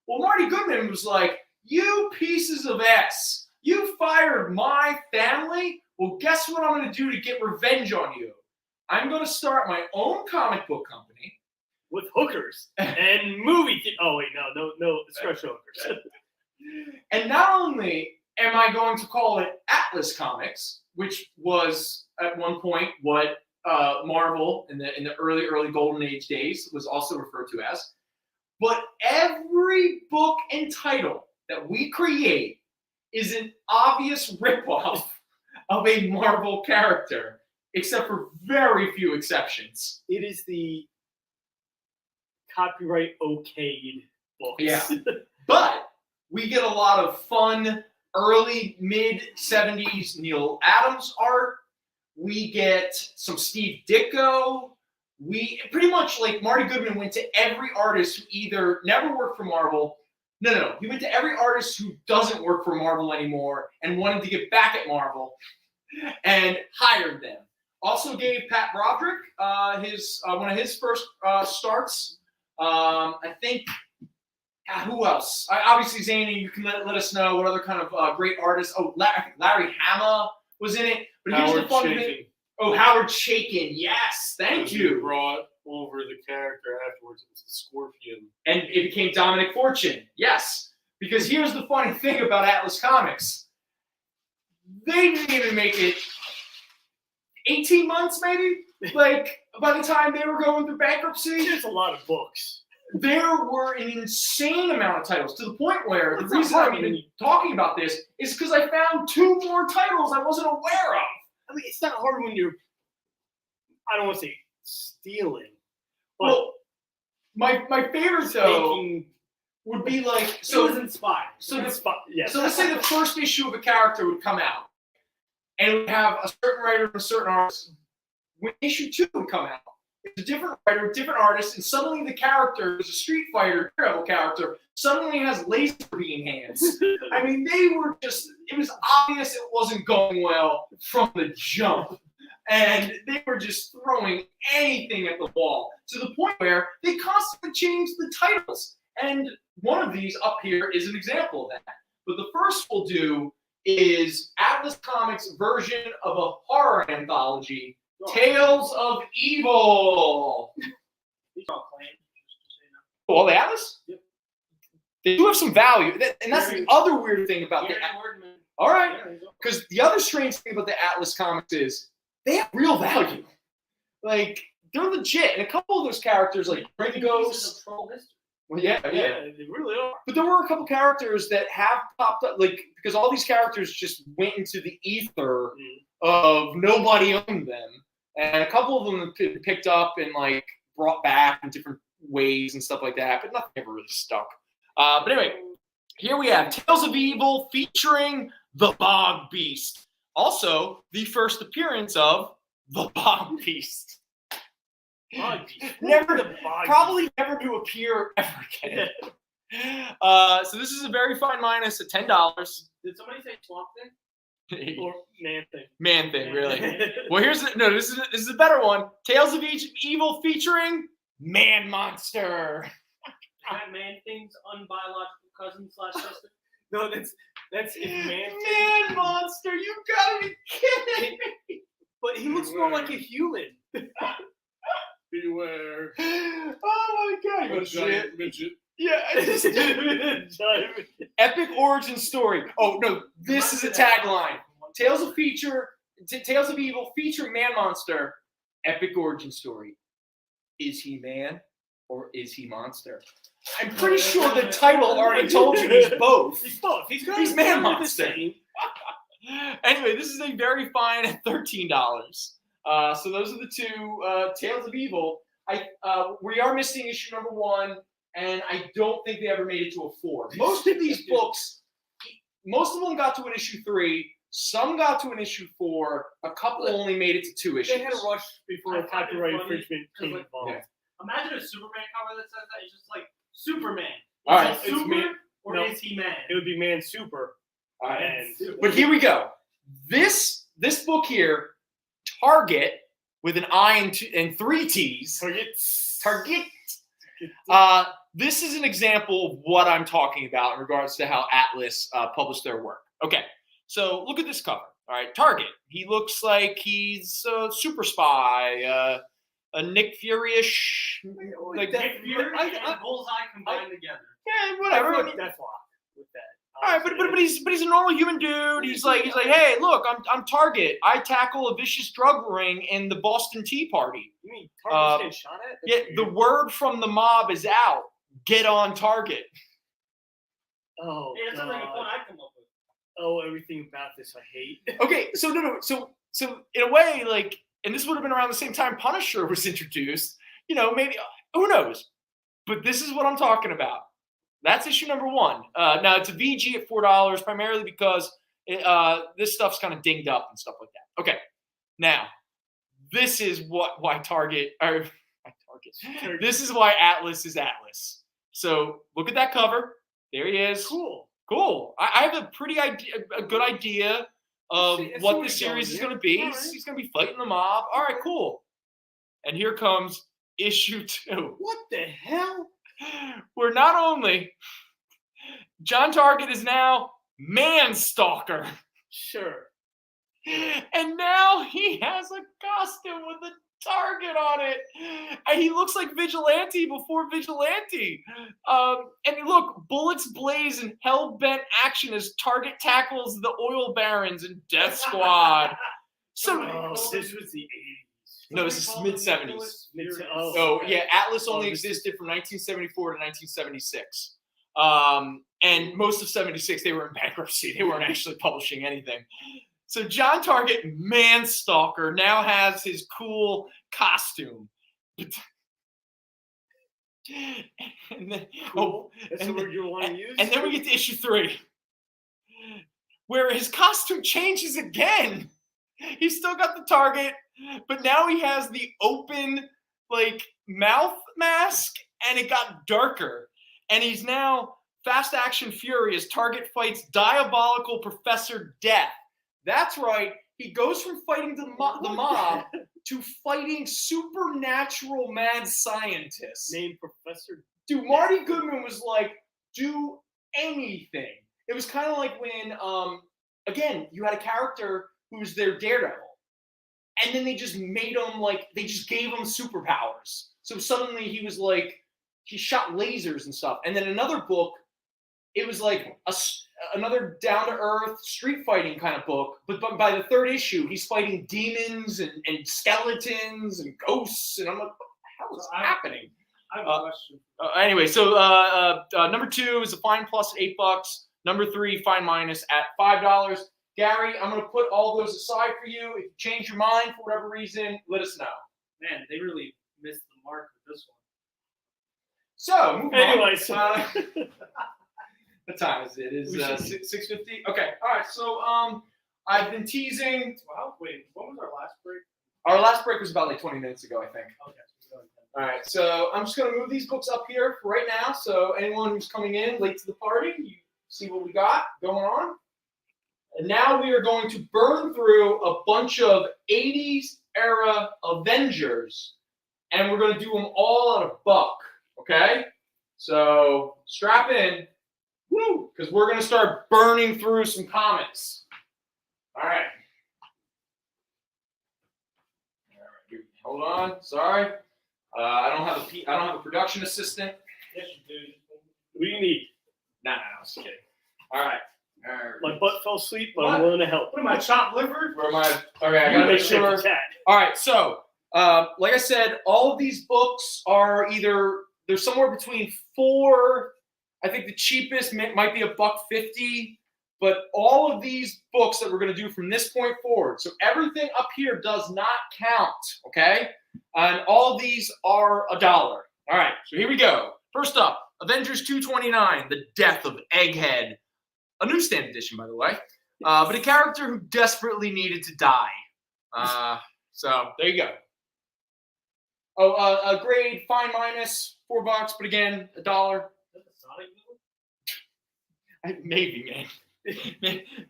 Well, Marty Goodman was like, "You pieces of S, you fired my family. Well, guess what I'm going to do to get revenge on you? I'm going to start my own comic book company with hookers and movie. Oh wait, no, special hookers. And not only am I going to call it Atlas Comics, which was at one point what Marvel in the early Golden Age days was also referred to as, but every book and title that we create is an obvious ripoff of a Marvel character, except for very few exceptions. It is the copyright okayed books. Yeah. But we get a lot of fun early, mid-70s Neil Adams art. We get some Steve Ditko. We pretty much, like, Marty Goodman went to every artist who either never worked for Marvel. No. He went to every artist who doesn't work for Marvel anymore and wanted to get back at Marvel and hired them. Also gave Pat Broderick one of his first starts. I think, who else? Obviously, Zany, you can let us know what other kind of great artists. Oh, Larry Hama was in it. But here's the fun thing. Oh, Howard Chaykin. Yes, thank you. Brought over the character afterwards. It was the Scorpion. And it became Dominic Fortune. Yes. Because here's the funny thing about Atlas Comics. They didn't even make it 18 months, maybe? Like, by the time they were going through bankruptcy. There's a lot of books. There were an insane amount of titles, to the point where the reason I'm even talking about this is because I found 2 more titles I wasn't aware of. I mean, it's not hard when you're, I don't want to say stealing, but well, my favorite though would be like, so it was inspired. So let's say the first issue of a character would come out, and it would have a certain writer and a certain artist. When issue 2 would come out, it's a different writer, different artist, and suddenly the character is a Street Fighter Daredevil character. Suddenly has laser beam hands. I mean, they were just, it was obvious it wasn't going well from the jump. And they were just throwing anything at the wall to the point where they constantly changed the titles. And one of these up here is an example of that. But the first we'll do is Atlas Comics' version of a horror anthology, Tales of Evil. These are all claimed. Oh, the Atlas? Yep. They do have some value. And that's the other weird thing about the Atlas. All right. Because the other strange thing about the Atlas comics is they have real value. Like, they're legit. And a couple of those characters, like Gringos. Well, yeah, they really are. But there were a couple characters that have popped up, like, because all these characters just went into the ether of nobody owned them. and a couple of them have been picked up and like brought back in different ways and stuff like that, but nothing ever really stuck. But anyway, here we have Tales of Evil featuring the Bog Beast. Also, the first appearance of the Bog Beast. Probably never to appear ever again. So this is a very fine minus at $10. Did somebody say swamp thing? Or man thing. Man thing, really. Well, this is a better one. Tales of Evil featuring Man Monster. That man thing's unbiological cousin / sister. No, that's Man Monster. You gotta be kidding me. But he looks more like a human. Beware. Oh my god! You want to see it? Midget. Yeah. Epic origin story. Oh no, this is a tagline. Tales of Evil featuring Man Monster. Epic origin story. Is he man or is he monster? I'm pretty sure the title already told you he's both. He's both. He's Man Monster. Anyway, this is a very fine at $13. So those are the two Tales of Evil. We are missing issue number 1, and I don't think they ever made it to a 4. Most of these books, most of them got to an issue 3. Some got to an issue 4. A couple only made it to 2 issues. They had a rush before a copyright infringement came involved. Yeah. Imagine a Superman cover that says that. It's just like Superman. All right, Is he super or is he man? It would be Man Super. All right. But here we go. This book here, Target, with an I and 3 T's. Target. This is an example of what I'm talking about in regards to how Atlas published their work. Okay, so look at this cover. All right, Target. He looks like he's a super spy, a Nick Fury-ish. Like Nick Fury and Bullseye combined together. Yeah, whatever. That's why with that. All right, but he's a normal human dude. He's like, hey, look, I'm Target. I tackle a vicious drug ring in the Boston Tea Party. You mean Target's getting shot at? Yeah, the word from the mob is out. Get on Target. Oh, yeah, that's like a fun I come up with. Oh, everything about this I hate. Okay, so so in a way, like, and this would have been around the same time Punisher was introduced. You know, maybe who knows? But this is what I'm talking about. That's issue number 1. Now, it's a VG at $4, primarily because this stuff's kind of dinged up and stuff like that. Okay, now, this is why Target. This is why Atlas is Atlas. So, look at that cover. There he is. Cool. I have a good idea of what this series is going to be. Right. He's going to be fighting the mob. All right, cool. And here comes issue 2. What the hell? Where not only John Target is now Man Stalker. Sure. And now he has a costume with a target on it. And he looks like Vigilante before Vigilante. And look, bullets blaze and hell-bent action as Target tackles the oil barons and Death Squad. So this was the 80s. No, this is mid-70s. Yeah, Atlas only existed from 1974 to 1976. And most of 76, they were in bankruptcy. They weren't actually publishing anything. So John Target, Man Stalker, now has his cool costume. And then, That's the word you want to use? And then we get to issue 3, where his costume changes again. He's still got the target, but now he has the open, like, mouth mask, and it got darker. And he's now Fast Action Fury as Target fights Diabolical Professor Death. That's right. He goes from fighting the mob to fighting supernatural mad scientists. Named Professor. Dude, Marty Goodman was like, do anything. It was kind of like when, again, you had a character who's their Daredevil. And then they just made him, like, they just gave him superpowers. So suddenly he was like, he shot lasers and stuff. And then another book, it was like another down-to-earth street fighting kind of book. But by the 3rd issue, he's fighting demons and skeletons and ghosts. And I'm like, what the hell is happening? I have a question. Anyway, so number 2 is a fine plus at $8. Number 3, fine minus at $5. Gary, I'm going to put all those aside for you. If you change your mind for whatever reason, let us know. Man, they really missed the mark with this one. So, moving Anyways. on. What time is it? It is 6:50? Okay, all right. So, I've been teasing. Wow, wait, what was our last break? Our last break was about like 20 minutes ago, I think. Okay. All right, so I'm just going to move these books up here for right now. So anyone who's coming in late to the party, you see what we got going on. And now we are going to burn through a bunch of 80s era Avengers, and we're going to do them all at $1, okay? So strap in, woo, because we're going to start burning through some comics. All right. Hold on, sorry. I don't have a production assistant. Yes, you do. What do you need? Nah, I was kidding. All right. My butt fell asleep, but What? I'm willing to help. What am I, chopped liver? Where am I? Okay, I gotta make sure. All right, so like I said, all of these books are they're somewhere between I think the cheapest might be $1.50, but all of these books that we're gonna do from this point forward, so everything up here does not count, okay? And all these are $1. All right, so here we go. First up, Avengers 229, The Death of Egghead. A newsstand edition, by the way. But a character who desperately needed to die. So there you go. Oh, a grade, fine minus, $4, but again, $1. Is that the Sonic movie? Maybe, man.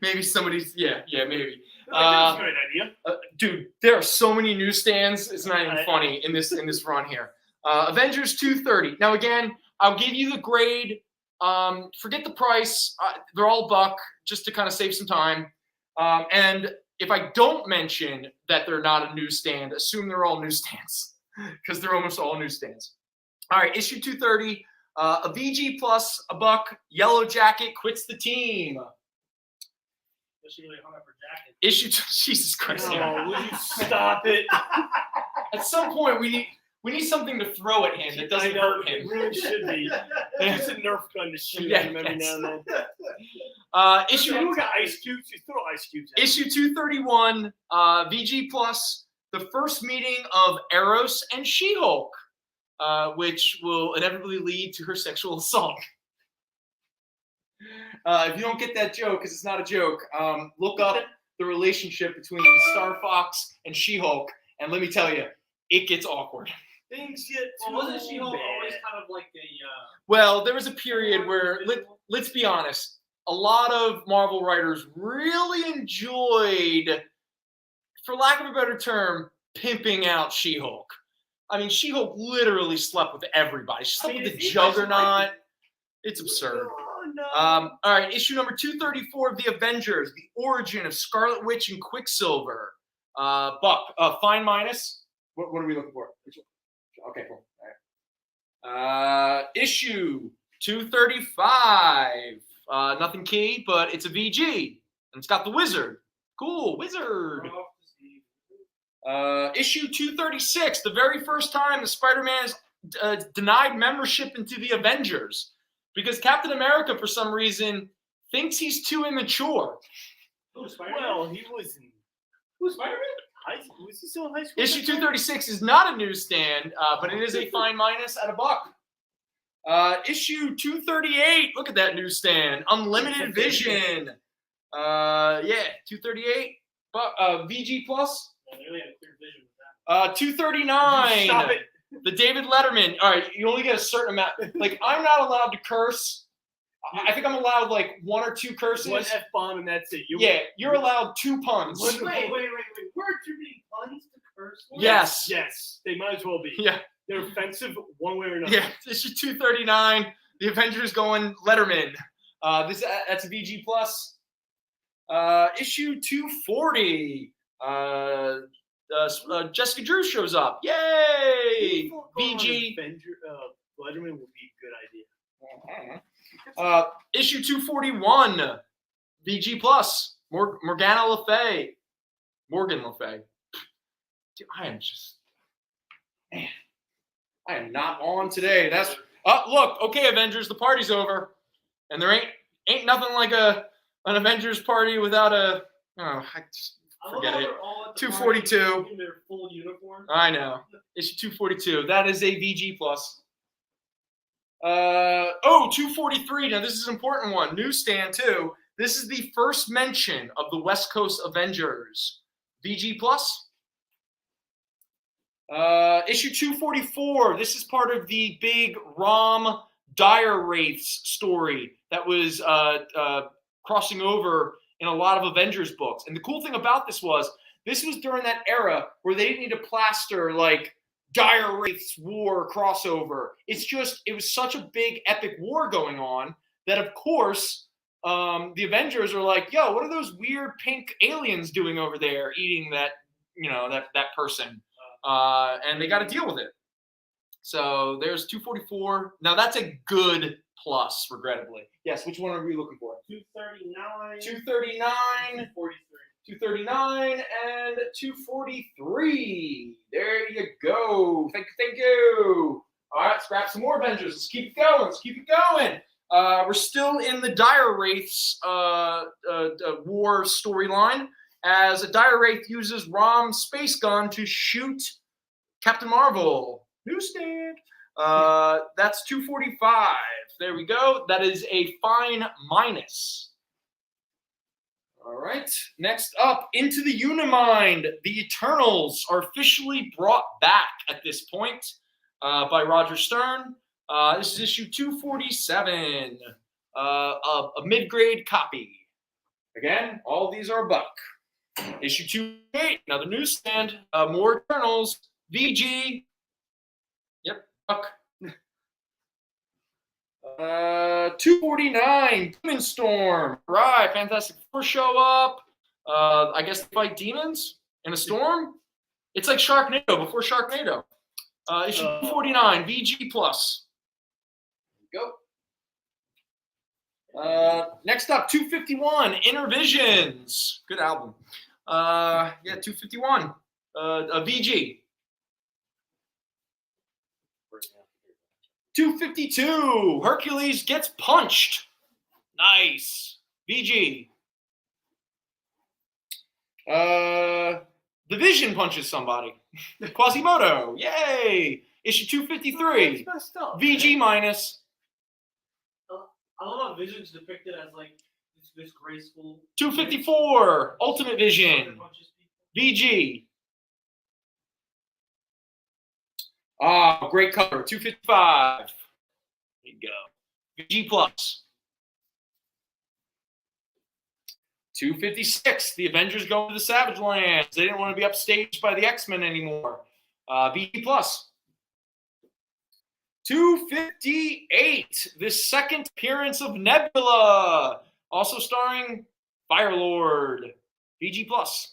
Maybe somebody's, yeah, maybe. That's a great idea. Dude, there are so many newsstands. It's not even funny in this run here. Avengers 230. Now again, I'll give you the grade. Forget the price. They're all $1 just to kind of save some time. And if I don't mention that they're not a newsstand, assume they're all newsstands because they're almost all newsstands. All right, issue 230. A VG plus $1. Yellow Jacket quits the team. She really hung up her jacket. Issue Jesus Christ. Oh, will you stop it? At some point, we need something to throw at him that doesn't hurt him. It really should be. There's a Nerf gun to shoot Yeah, at him every now and then. Issue You got ice cubes. You throw ice cubes at him. Issue 231, VG plus, the first meeting of Eros and She-Hulk, which will inevitably lead to her sexual assault. If you don't get that joke, because it's not a joke, look up the relationship between Star Fox and She-Hulk, and let me tell you, it gets awkward. Things get Well, wasn't She-Hulk always kind of like a... Well, there was a period where, let's be honest, a lot of Marvel writers really enjoyed, for lack of a better term, pimping out She-Hulk. I mean, She-Hulk literally slept with everybody. She slept with the Juggernaut. It's absurd. Oh, no. All right, issue number 234 of the Avengers, the origin of Scarlet Witch and Quicksilver. Fine minus. What are we looking for? Okay, cool. All right. Issue 235. Nothing key, but it's a VG. And it's got the Wizard. Cool, Wizard. Issue 236, the very first time the Spider-Man is denied membership into the Avengers. Because Captain America, for some reason, thinks he's too immature. Well, he wasn't. Who's Spider-Man? Was he still in high school? Issue 236 is not a newsstand, but it is a fine minus at $1. Issue 238, look at that newsstand. Unlimited Vision. 238. VG plus. Yeah, they really had a clear vision with that. 239. Stop it. The David Letterman. All right, you only get a certain amount. Like, I'm not allowed to curse. I think I'm allowed like 1 or 2 curses. One F-bomb and that's it. You're allowed 2 puns. Wait. We're attributing puns to curse words? Yes. Yes, they might as well be. Yeah. They're offensive one way or another. Yeah. Issue 239. The Avengers going Letterman. That's a VG plus. Issue 240. Jessica Drew shows up. Yay! VG. Letterman would be a good idea. Issue 241. VG plus. Morgan Le Fay. Dude, I am not on today. That's look, okay, Avengers, the party's over. And there ain't nothing like an Avengers party without a Oh, I just I love forget how it. they're all at the 242. party in their full uniform. I know. Issue 242. That is a VG plus. 243. Now this is an important one. Newsstand too. This is the first mention of the West Coast Avengers. VG plus. Issue 244. This is part of the big Rom Dire Wraiths story that was crossing over in a lot of Avengers books. And the cool thing about this was during that era where they didn't need to plaster like Dire Wraiths war crossover. It was such a big epic war going on that, of course, the Avengers are like, yo, what are those weird pink aliens doing over there eating that, that person? And they got to deal with it. So there's 244. Now that's a good plus, regrettably. Yes, which one are we looking for? 239. 239. 43. 239 and 243. There you go. Thank you. All right, let's grab some more Avengers. Let's keep it going. We're still in the Dire Wraiths war storyline, as a Dire Wraith uses Rom's space gun to shoot Captain Marvel. Newsstand. That's 245. There we go. That is a fine minus. All right. Next up, Into the Unimind. The Eternals are officially brought back at this point by Roger Stern. This is issue 247, a mid-grade copy. Again, all of these are a buck. Issue 208, another newsstand. More Eternals. VG. Yep, buck. 249, Demon Storm. Right, Fantastic Four show up. I guess they fight demons in a storm. It's like Sharknado before Sharknado. Issue 249, VG plus. There you go. Next up, 251, Inner Visions. Good album. 251. A VG. 252, Hercules gets punched. Nice. VG. The Vision punches somebody. Quasimodo. Yay. Issue 253. VG minus. I love how Vision's depicted as like this graceful. 254, Ultimate Vision. VG. Oh, great cover. 255. There you go. VG plus. 256. The Avengers go to the Savage Lands. They didn't want to be upstaged by the X-Men anymore. VG plus. 258. The second appearance of Nebula, also starring Firelord. VG plus.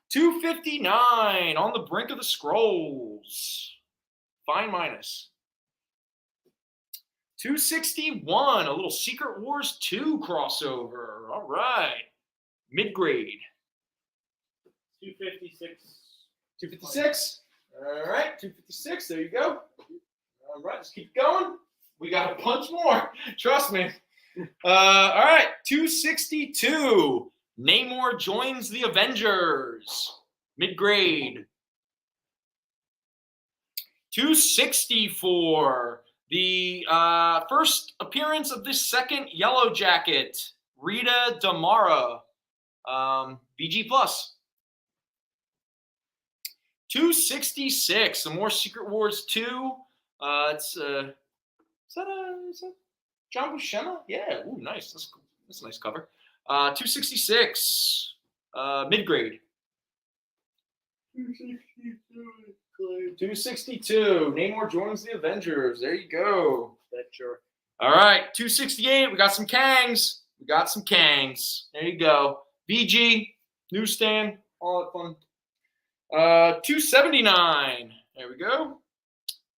259, On the Brink of the Scrolls. Fine minus. 261, a little Secret Wars 2 crossover. All right. Mid-grade. 256. 256. All right, 256. There you go. All right, let's keep going. We got a bunch more. Trust me. All right, 262. Namor joins the Avengers. Mid-grade. 264. The first appearance of this second Yellow Jacket, Rita Damara. VG plus. 266. Some more Secret Wars 2. Is that John Buscema? Yeah. Ooh, nice. That's cool. That's a nice cover. 266, mid-grade. 262, Namor joins the Avengers. There you go. Sure. All right, 268, we got some Kangs. There you go. VG, newsstand, all that fun. 279, there we go.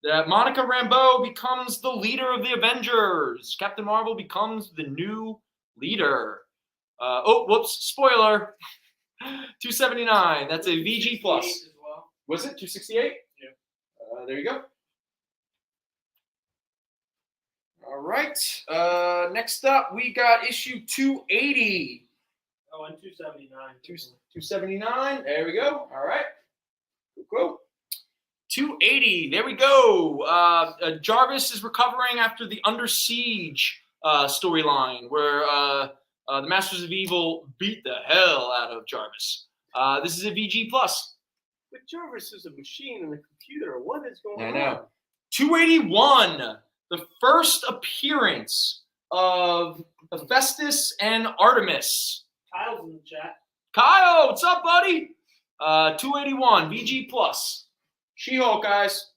That Monica Rambeau becomes the leader of the Avengers. Captain Marvel becomes the new leader. Spoiler. 279. That's a VG plus. As well. Was it 268? Yeah. There you go. All right. Next up, we got issue 280. Oh, and 279. 279. There we go. All right. Cool. 280. There we go. Jarvis is recovering after the Under Siege storyline, where the Masters of Evil beat the hell out of Jarvis. This is a VG plus. But Jarvis is a machine and a computer. What is going on? I know. 281. The first appearance of Hephaestus and Artemis. Kyle's in the chat. Kyle, what's up, buddy? 281 VG plus. She-Hulk, guys.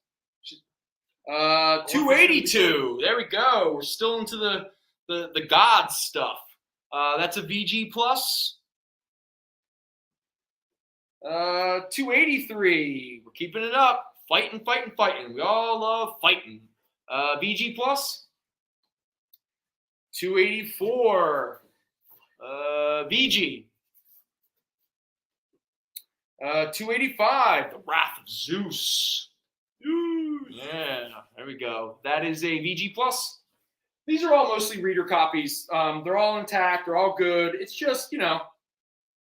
282. There we go. We're still into the God stuff. That's a VG plus. 283. We're keeping it up. Fighting. We all love fighting. VG plus. 284. VG. 285. The Wrath of Zeus. Yeah, there we go. That is a VG plus. These are all mostly reader copies. They're all intact. They're all good. It's just, 281's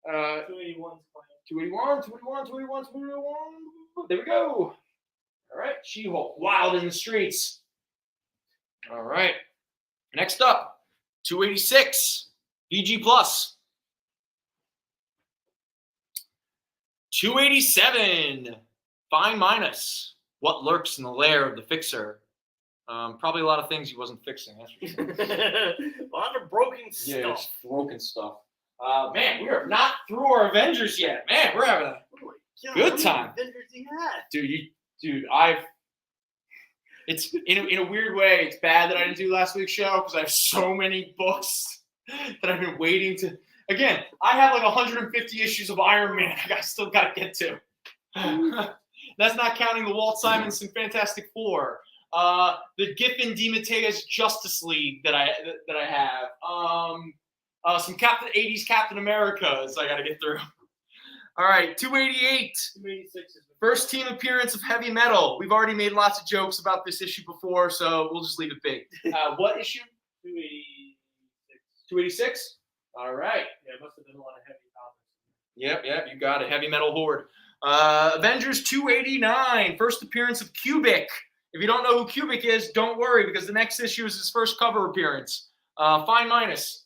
playing. 281. There we go. All right, She-Hulk, Wild in the Streets. All right. Next up, 286, VG plus. 287, Fine Minus. What lurks in the lair of the Fixer? Probably a lot of things he wasn't fixing. That's for sure. A lot of broken stuff. Yeah, it's broken stuff. Man, we are not through our Avengers yet. Man, we're having a good time. Avengers he had. It's in a weird way. It's bad that I didn't do last week's show because I have so many books that I've been waiting to. Again, I have like 150 issues of Iron Man I still got to get to. That's not counting the Walt Simonson Fantastic Four, the Giffen DeMatteis Justice League that I have, some 80s Captain Americas I got to get through. All right, 288. 286 is First team appearance of Heavy Metal. We've already made lots of jokes about this issue before, so we'll just leave it big. What issue? 286. 286? All right. Yeah, it must have been a lot of heavy topics. Yep, you got it. Heavy Metal Horde. Avengers 289, first appearance of Kubrick. If you don't know who Kubrick is, don't worry, because the next issue is his first cover appearance. Fine Minus.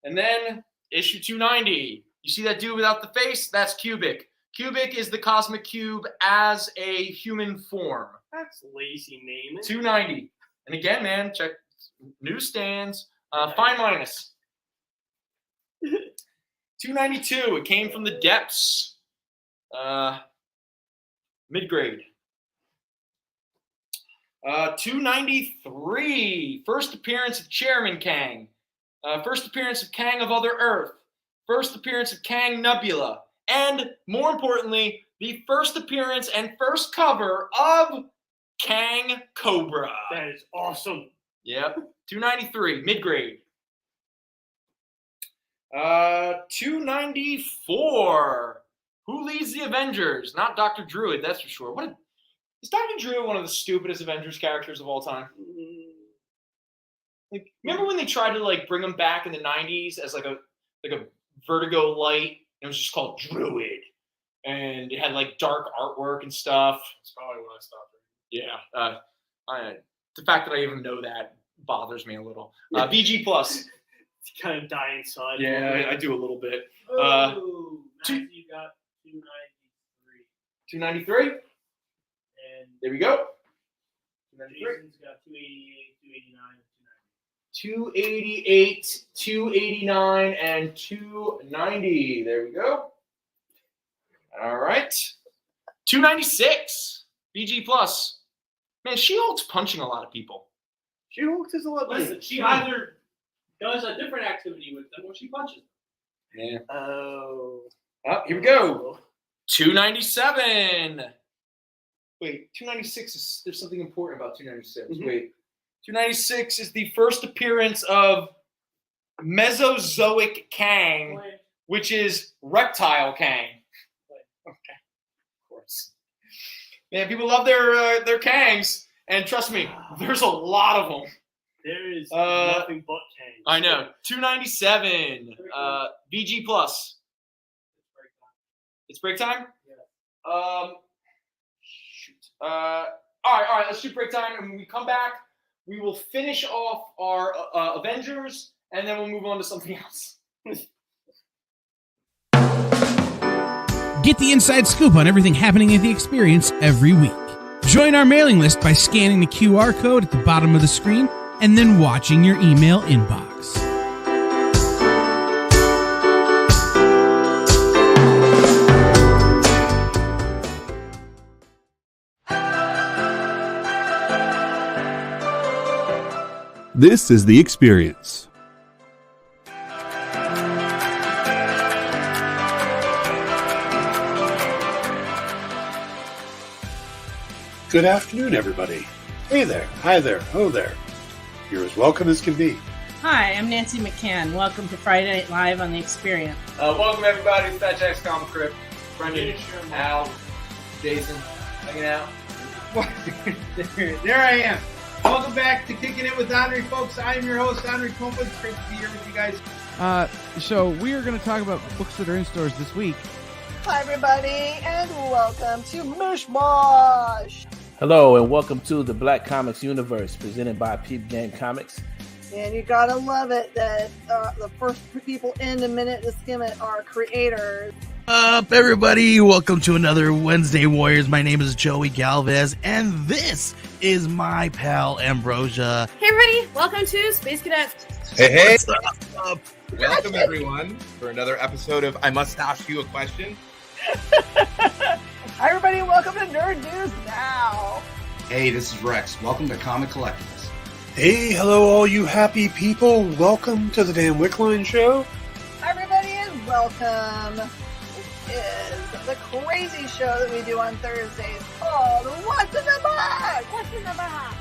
And then issue 290. You see that dude without the face? That's Kubrick. Kubrick is the Cosmic Cube as a human form. That's lazy naming. 290. And again, man, check newsstands. Fine Minus. 292. It came from the depths. Mid-grade. 293. First appearance of Chairman Kang. First appearance of Kang of Other Earth. First appearance of Kang Nebula. And more importantly, the first appearance and first cover of Kang Cobra. That is awesome. Yep. 293. Mid-grade. 294. Who leads the Avengers? Not Dr. Druid, that's for sure. Is Dr. Druid one of the stupidest Avengers characters of all time? Like, remember when they tried to bring him back in the 90s as a Vertigo light? It was just called Druid, and it had dark artwork and stuff. That's probably when I stopped Yeah. reading. The fact that I even know that bothers me a little. VG plus. It's kind of die inside. Yeah, I do a little bit. Oh, Matthew got 293. 293. And There we go. Jason's got 288, 289, and 288, 289, and 290. There we go. All right. 296. VG plus. Man, She-Hulk's punching a lot of people. She-Hulk is a lot. Listen, she either does a different activity with them or she punches them. Yeah. Oh. Oh, here we go. 297. Wait, 296 is there's something important about 296. Mhm. Wait. 296 is the first appearance of Mesozoic Kang, which is Reptile Kang. Okay. Of course. Man, people love their Kangs, and trust me, there's a lot of them. There is nothing but Kang. I know. $297. VG Plus. It's break time? Yeah. Shoot. All right. Let's do break time. And when we come back, we will finish off our Avengers, and then we'll move on to something else. Get the inside scoop on everything happening at the experience every week. Join our mailing list by scanning the QR code at the bottom of the screen and then watching your email inbox. This is The Experience. Good afternoon, everybody. Hey there, hi there, hello there. You're as welcome as can be. Hi, I'm Nancy McCann. Welcome to Friday Night Live on The Experience. Welcome, everybody, to Fat Jack's Comicrypt. Brendon, Al, Jason, hanging out. There I am. Welcome back to Kicking It with Henry, folks. I am your host, Henry Compa. It's great to be here with you guys. So we are going to talk about books that are in stores this week. Hi, everybody, and welcome to Mishmash. Hello, and welcome to the Black Comics Universe, presented by Peep Gang Comics. And you gotta love it that the first people in the minute to skim it are creators. Up, everybody! Welcome to another Wednesday Warriors. My name is Joey Galvez, and this is my pal Ambrosia. Hey, everybody! Welcome to Space Cadet. Hey! What's up? Welcome, everyone, for another episode of I Must Ask You a Question. Hi, everybody! Welcome to Nerd News Now. Hey, this is Rex. Welcome to Comic Collectibles. Hey, hello, all you happy people. Welcome to the Dan Wickline Show. Hi, everybody, and welcome. This is the crazy show that we do on Thursdays called What's in the Box? What's in the Box?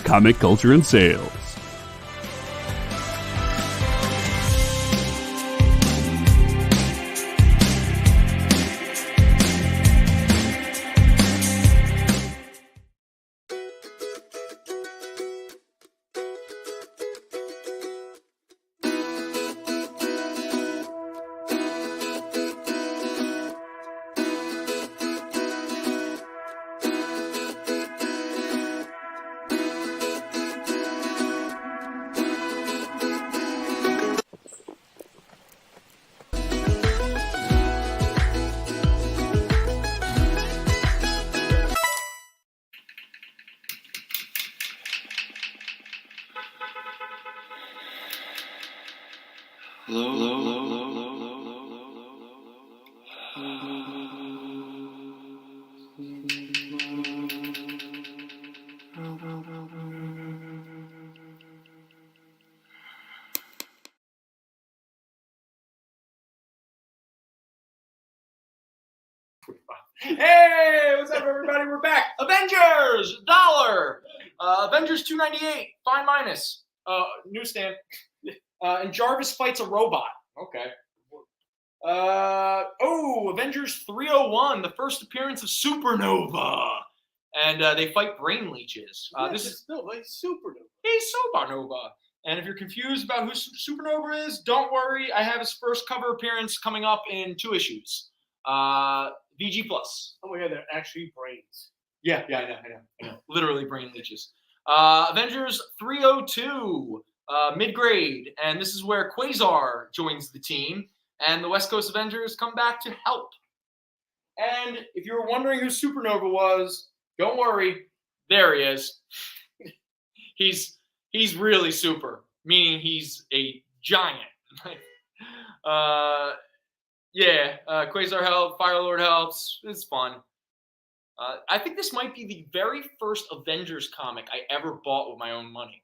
Comic culture and sales. Hey, what's up, everybody? We're back. Avengers, $1. Avengers $2.98, fine minus. Newsstand. And Jarvis fights a robot. Okay. Avengers 301, the first appearance of Supernova. And they fight brain leeches. This is no, like Supernova. He's Supernova. And if you're confused about who Supernova is, don't worry. I have his first cover appearance coming up in 2 issues. VG Plus. Oh my god, they're actually brains. Yeah, I know. Literally brain leeches. Avengers 302, mid-grade. And this is where Quasar joins the team. And the West Coast Avengers come back to help. And if you were wondering who Supernova was, don't worry. There he is. He's really super, meaning he's a giant. Quasar helps, Firelord helps. It's fun. I think this might be the very first Avengers comic I ever bought with my own money.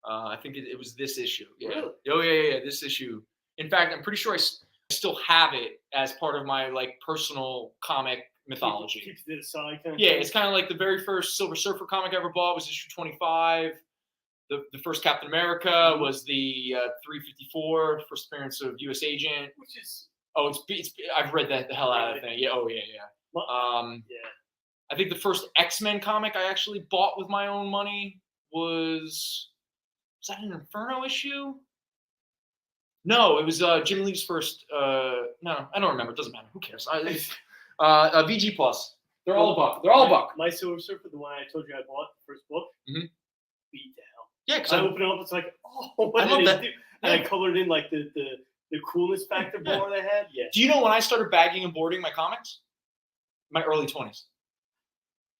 I think it was this issue. Yeah. Really? Oh, yeah, this issue. In fact, I'm pretty sure I still have it as part of my personal comic mythology. Keep it aside, kind of Yeah, thing. it's kind of like the very first Silver Surfer comic I ever bought was issue 25. The first Captain America was the 354, first appearance of U.S. Agent. Which is... Oh, it's I've read that the hell out of the thing. Yeah, yeah. I think the first X-Men comic I actually bought with my own money was that an Inferno issue? No, it was Jim Lee's first. No, I don't remember. It doesn't matter. Who cares? VG Plus. They're all a buck. They're all a buck. My Silver Surfer, the one I told you I bought, the first book, beat the hell. Yeah, because I open it up, it's like, oh, what did it do? And I colored in like the coolness factor bar they had. Yeah. Do you know when I started bagging and boarding my comics? My early 20s.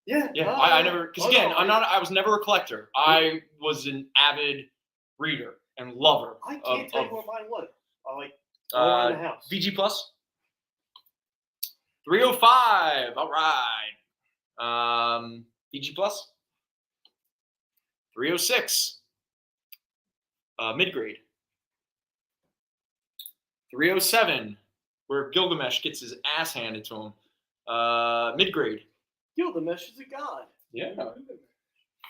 Yeah. Yeah. I never, because again, I was never a collector. I was an avid reader and lover. I can't tell you what mine was. I like all in the house. VG Plus. 305. All right. VG Plus. 306. Mid-grade. 307, where Gilgamesh gets his ass handed to him. Mid-grade. Gilgamesh is a god. Yeah.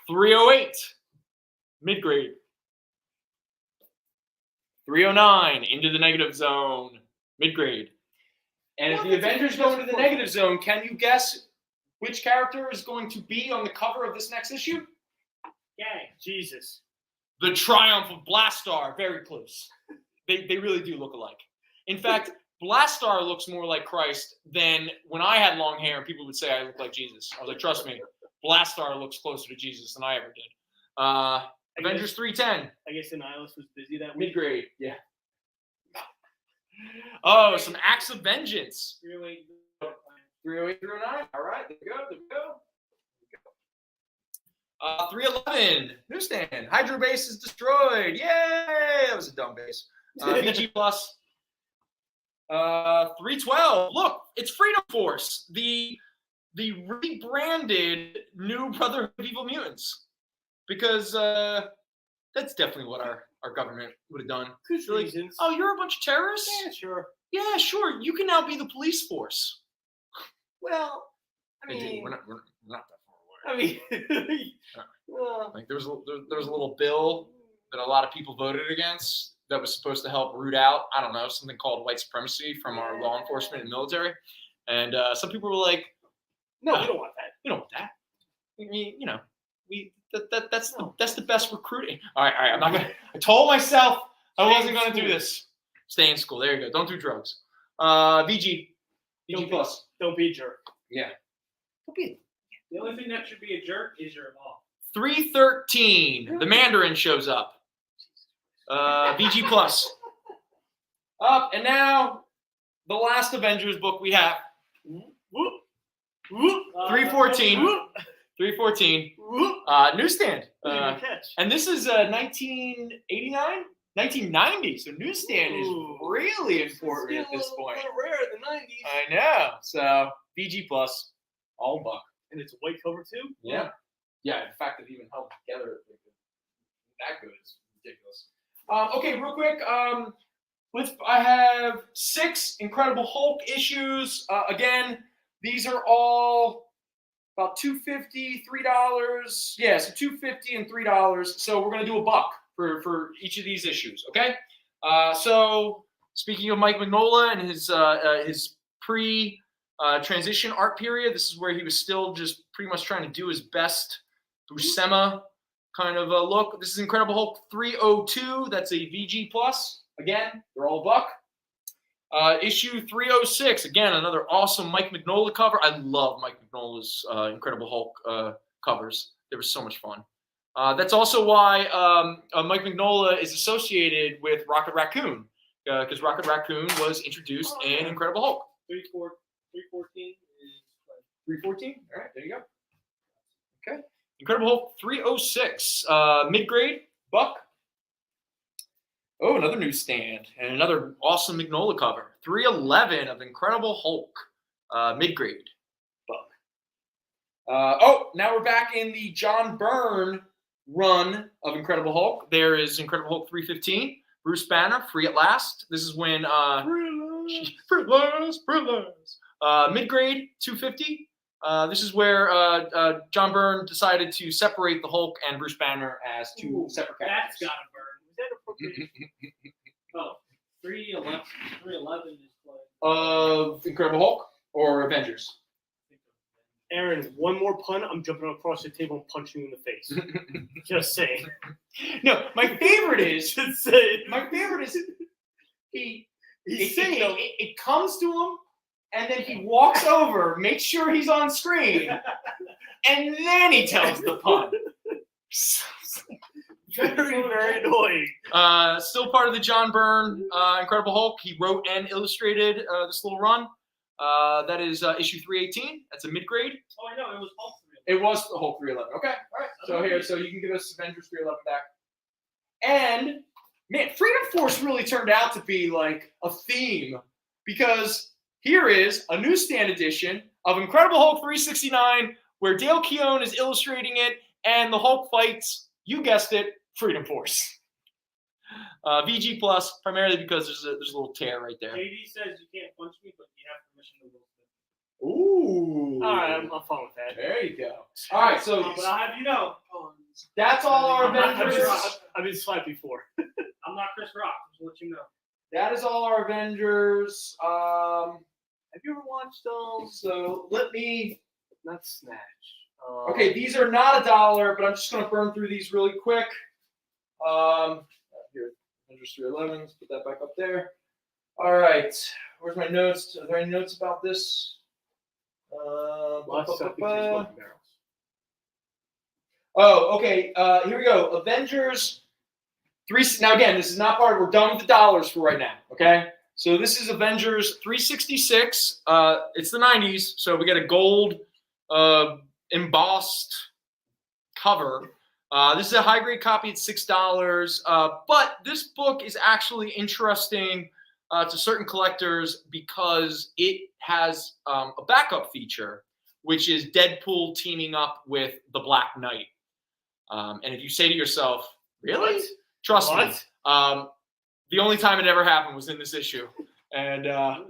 308, mid-grade. 309, into the negative zone, mid-grade. And if the Avengers go into the negative zone, can you guess which character is going to be on the cover of this next issue? Gang. Jesus. The Triumph of Blastar. Very close. They really do look alike. In fact, Blastar looks more like Christ than when I had long hair and people would say I look like Jesus. I was like, trust me, Blastar looks closer to Jesus than I ever did. Avengers 310. I guess Annihilus was busy that week. Mid-grade, yeah. Oh, some Acts of Vengeance. 308, 309. All right, there we go. 311, newsstand. Hydro base is destroyed. Yay! That was a dumb base. VG Plus. 312. Look, it's Freedom Force, the rebranded new Brotherhood of Evil Mutants, because that's definitely what our government would have done. Good reasons. Oh, you're a bunch of terrorists? Yeah, sure. Yeah, sure. You can now be the police force. Well, I mean, we're not that I mean, like there was a little bill that a lot of people voted against that was supposed to help root out, I don't know, something called white supremacy from our law enforcement and military. And some people were like, no, we don't want that. We don't want that. I mean, that's the best recruiting. All right. I'm not gonna. I told myself I wasn't gonna do this. Stay in school. There you go. Don't do drugs. VG Plus. Don't be a jerk. Yeah. Don't be. The only thing that should be a jerk is your mom. 313. The Mandarin shows up. VG Plus. Up, and now the last Avengers book we have. 314. 314. Newsstand. And this is 1989? 1990. So newsstand is really important at this point. Kind of rare in the 90s. I know. So VG Plus, all buck. And it's a white cover too? Yeah. Yeah, the fact that it even held together that good is ridiculous. Okay, real quick. I have 6 Incredible Hulk issues. Again, these are all about $2.50, $3. Yeah, so $2.50 and $3. So we're gonna do $1 for each of these issues. Okay. So speaking of Mike Mignola and his transition art period, this is where he was still just pretty much trying to do his best Buscema kind of look. This is Incredible Hulk 302. That's a VG Plus. Again, they're all $1. Issue 306. Again, another awesome Mike Mignola cover. I love Mike Mignola's Incredible Hulk covers. They were so much fun. That's also why Mike Mignola is associated with Rocket Raccoon, because Rocket Raccoon was introduced in Incredible Hulk. 314 is 314. All right, there you go. Okay. Incredible Hulk 306. Mid-grade, $1. Oh, another newsstand and another awesome Mignola cover. 311 of Incredible Hulk. Mid-grade, $1. Now we're back in the John Byrne run of Incredible Hulk. There is Incredible Hulk 315. Bruce Banner, Free at Last. This is when Free at Last. Mid-grade, $2.50. This is where John Byrne decided to separate the Hulk and Bruce Banner as two separate characters. That's gotta burn. Was that appropriate? Oh, 311 is playing. Of Incredible Hulk or Avengers? Aaron, one more pun, I'm jumping across the table and punching you in the face. Just saying. No, my favorite is it comes to him, and then he walks over, makes sure he's on screen, and then he tells the pun. Very, very annoying. Still part of the John Byrne Incredible Hulk. He wrote and illustrated this little run. That is issue 318. That's a mid-grade. Oh, I know. It was Hulk 311. It was the Hulk 311. Okay, all right. So here, so you can give us Avengers 311 back. And man, Freedom Force really turned out to be like a theme, because here is a newsstand edition of Incredible Hulk 369 where Dale Keown is illustrating it, and the Hulk fights, you guessed it, Freedom Force. VG plus, primarily because there's a little tear right there. JD says you can't punch me, but you have permission to Will Smith. Ooh. All right, I'm fine with that. There you go. All right, so But I'll have you know, that's all our Avengers. I've been slapped before. I'm not Chris Rock. Just to let you know. That is all our Avengers. Have you ever watched those? So let me not Snatch. Okay, these are not $1, but I'm just going to burn through these really quick. Here, Avengers 311. Let's put that back up there. All right, where's my notes? Are there any notes about this? Oh, okay. Here we go. Avengers 3. Now again, this is not part of. We're done with the dollars for right now. Okay. So this is Avengers 366. It's the 90s, so we get a gold embossed cover. This is a high grade copy at $6. But this book is actually interesting to certain collectors because it has a backup feature, which is Deadpool teaming up with the Black Knight. And if you say to yourself, really? What? Trust What? me. The only time it ever happened was in this issue. And and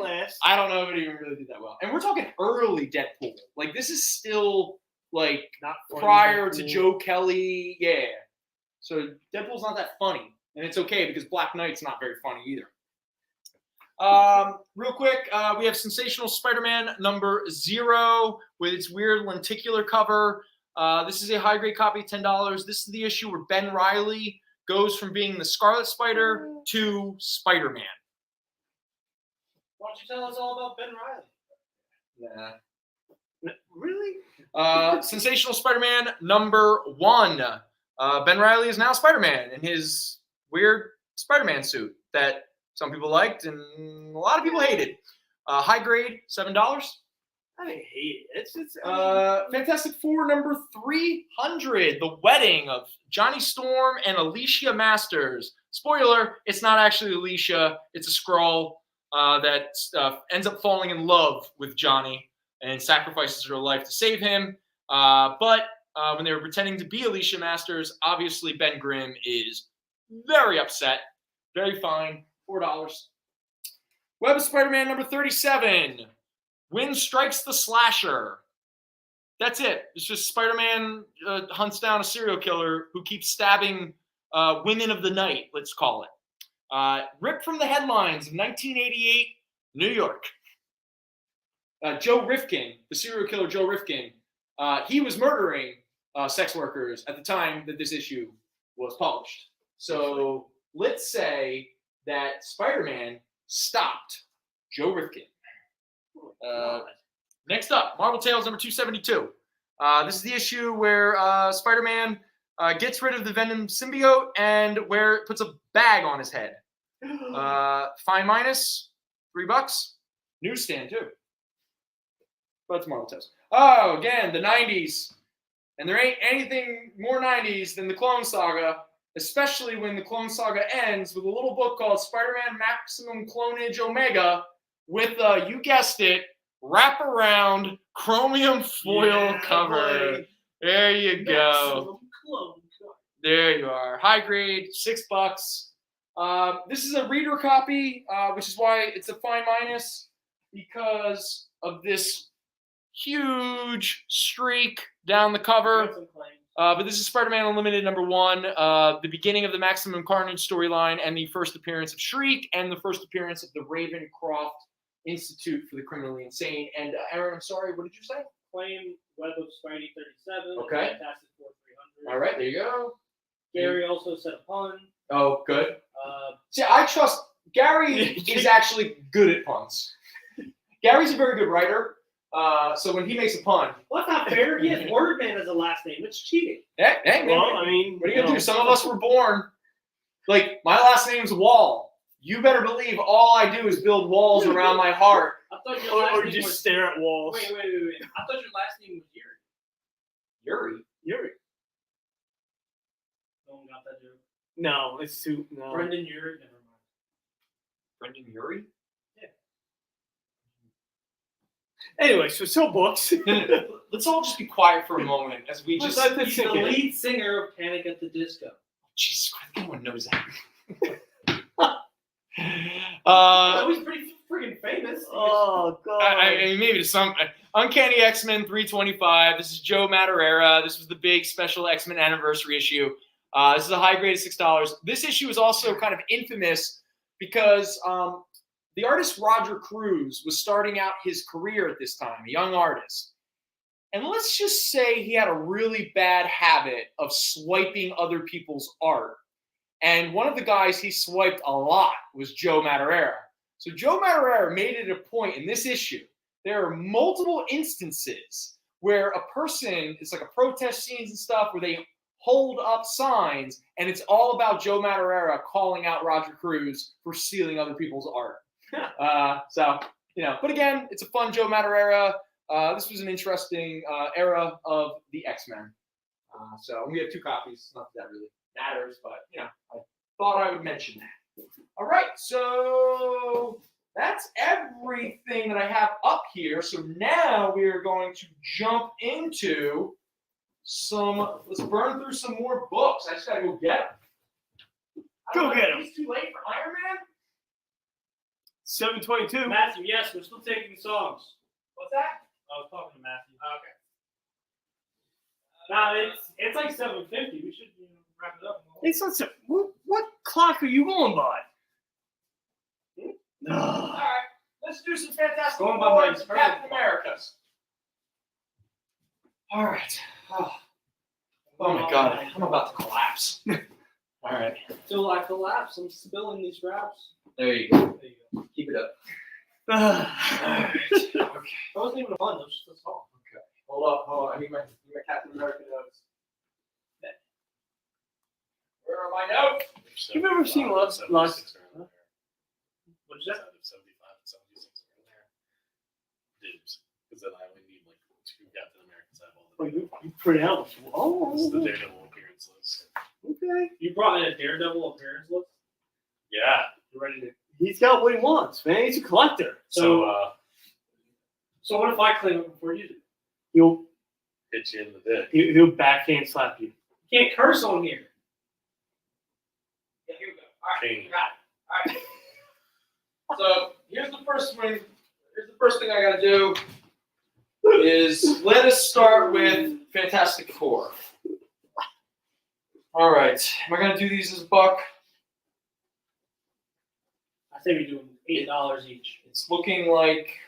last. I don't know if it even really did that well. And we're talking early Deadpool. Like, this is still, like, not prior to Joe Kelly. Yeah. So Deadpool's not that funny. And it's okay because Black Knight's not very funny either. Real quick, we have Sensational Spider-Man number 0 with its weird lenticular cover. This is a high-grade copy, $10. This is the issue where Ben Reilly goes from being the Scarlet Spider to Spider-Man. Why don't you tell us all about Ben Reilly? Nah. Really? Sensational Spider-Man number 1. Ben Reilly is now Spider-Man in his weird Spider-Man suit that some people liked and a lot of people hated. High grade, $7. I didn't hate it. It's Fantastic Four number 300, the wedding of Johnny Storm and Alicia Masters. Spoiler, it's not actually Alicia. It's a Skrull that ends up falling in love with Johnny and sacrifices her life to save him. But when they were pretending to be Alicia Masters, obviously Ben Grimm is very upset. Very fine. $4. Web of Spider-Man number 37. Wind Strikes the Slasher. That's it. It's just Spider-Man hunts down a serial killer who keeps stabbing women of the night, let's call it. Ripped from the headlines of 1988, New York. Joe Rifkin, the serial killer Joe Rifkin, he was murdering sex workers at the time that this issue was published. So let's say that Spider-Man stopped Joe Rifkin. Next up, Marvel Tales number 272. This is the issue where Spider-Man gets rid of the Venom symbiote and where it puts a bag on his head. Fine minus, $3. Newsstand too. But it's Marvel Tales. Oh, again, the 90s. And there ain't anything more 90s than the Clone Saga, especially when the Clone Saga ends with a little book called Spider-Man Maximum Clonage Omega with, you guessed it, wraparound chromium foil cover. Boy. There you go. There you are. High grade, $6. This is a reader copy, which is why it's a fine minus, because of this huge streak down the cover. But this is Spider-Man Unlimited number 1, the beginning of the Maximum Carnage storyline, and the first appearance of Shriek, and the first appearance of the Ravencroft Institute for the Criminally Insane. And Aaron, I'm sorry, what did you say? Claim Web of Spidey 37. Okay. Fantastic Four 300. All right, there you go. Gary also said a pun. Oh, good. See, I trust Gary is actually good at puns. Gary's a very good writer. So when he makes a pun, Well, that's not fair. He has Wordman as a last name. It's cheating. hey, man, Well, I mean, what are you gonna do? Some of us were born like my last name's Wall. You better believe all I do is build walls around my heart. I thought your last or name just was... stare at walls. Wait. I thought your last name was Yuri. Yuri. No one got that joke. No, it's too. No. Brendon Yuri. Never mind. Brendon Yuri? Anyway, so books. Let's all just be quiet for a moment as we just. He's the lead singer of Panic at the Disco. Jesus Christ, everyone knows that. He's pretty freaking famous. Oh god. I mean, maybe to some. Uncanny X-Men 325. This is Joe Madureira. This was the big special X-Men anniversary issue. This is a high grade of $6. This issue is also kind of infamous because the artist Roger Cruz was starting out his career at this time, a young artist. And let's just say he had a really bad habit of swiping other people's art. And one of the guys he swiped a lot was Joe Madureira. So Joe Madureira made it a point in this issue. There are multiple instances where a person, it's like a protest scenes and stuff, where they hold up signs, and it's all about Joe Madureira calling out Roger Cruz for stealing other people's art. But again, it's a fun Joe Madureira. This was an interesting era of the X-Men. So we have 2 copies. Not that really matters, but I thought I would mention that. All right, so that's everything that I have up here. So now we are going to jump into let's burn through some more books. I just gotta go get them. Go get them. It's too late for Iron Man? 722. Matthew, yes, we're still taking songs. What's that? I was talking to Matthew. Okay. It's like 7:50. We should wrap it up. It's not so. What clock are you going by? All right, let's do some Fantastic Going by Four my and Captain Americas. All right. Oh my God, I'm about to collapse. All right. Till I collapse, I'm spilling these wraps. There you go. Keep it up. All right. Okay. That wasn't even a fun. That was just a song. Okay. Hold on. I need my Captain America notes. Where are my notes? You've ever seen lots. What is that? 75 and 76 are in there. Dibs. Because then I only need like 2 Captain Americans. I have all the. You print out. This is the Daredevil appearance list. Okay. You brought in a Daredevil appearance list? Yeah. You're ready to. He's got what he wants, man. He's a collector. So what if I claim it before you do? He'll hit you in the dick. He'll backhand slap you. You can't curse on here. Yeah, here we go. All right. Got it. All right. So here's the first one. Here's the first thing I got to do is let us start with Fantastic Four. All right. Am I going to do these as a buck? I think we're doing $8 each. It's looking like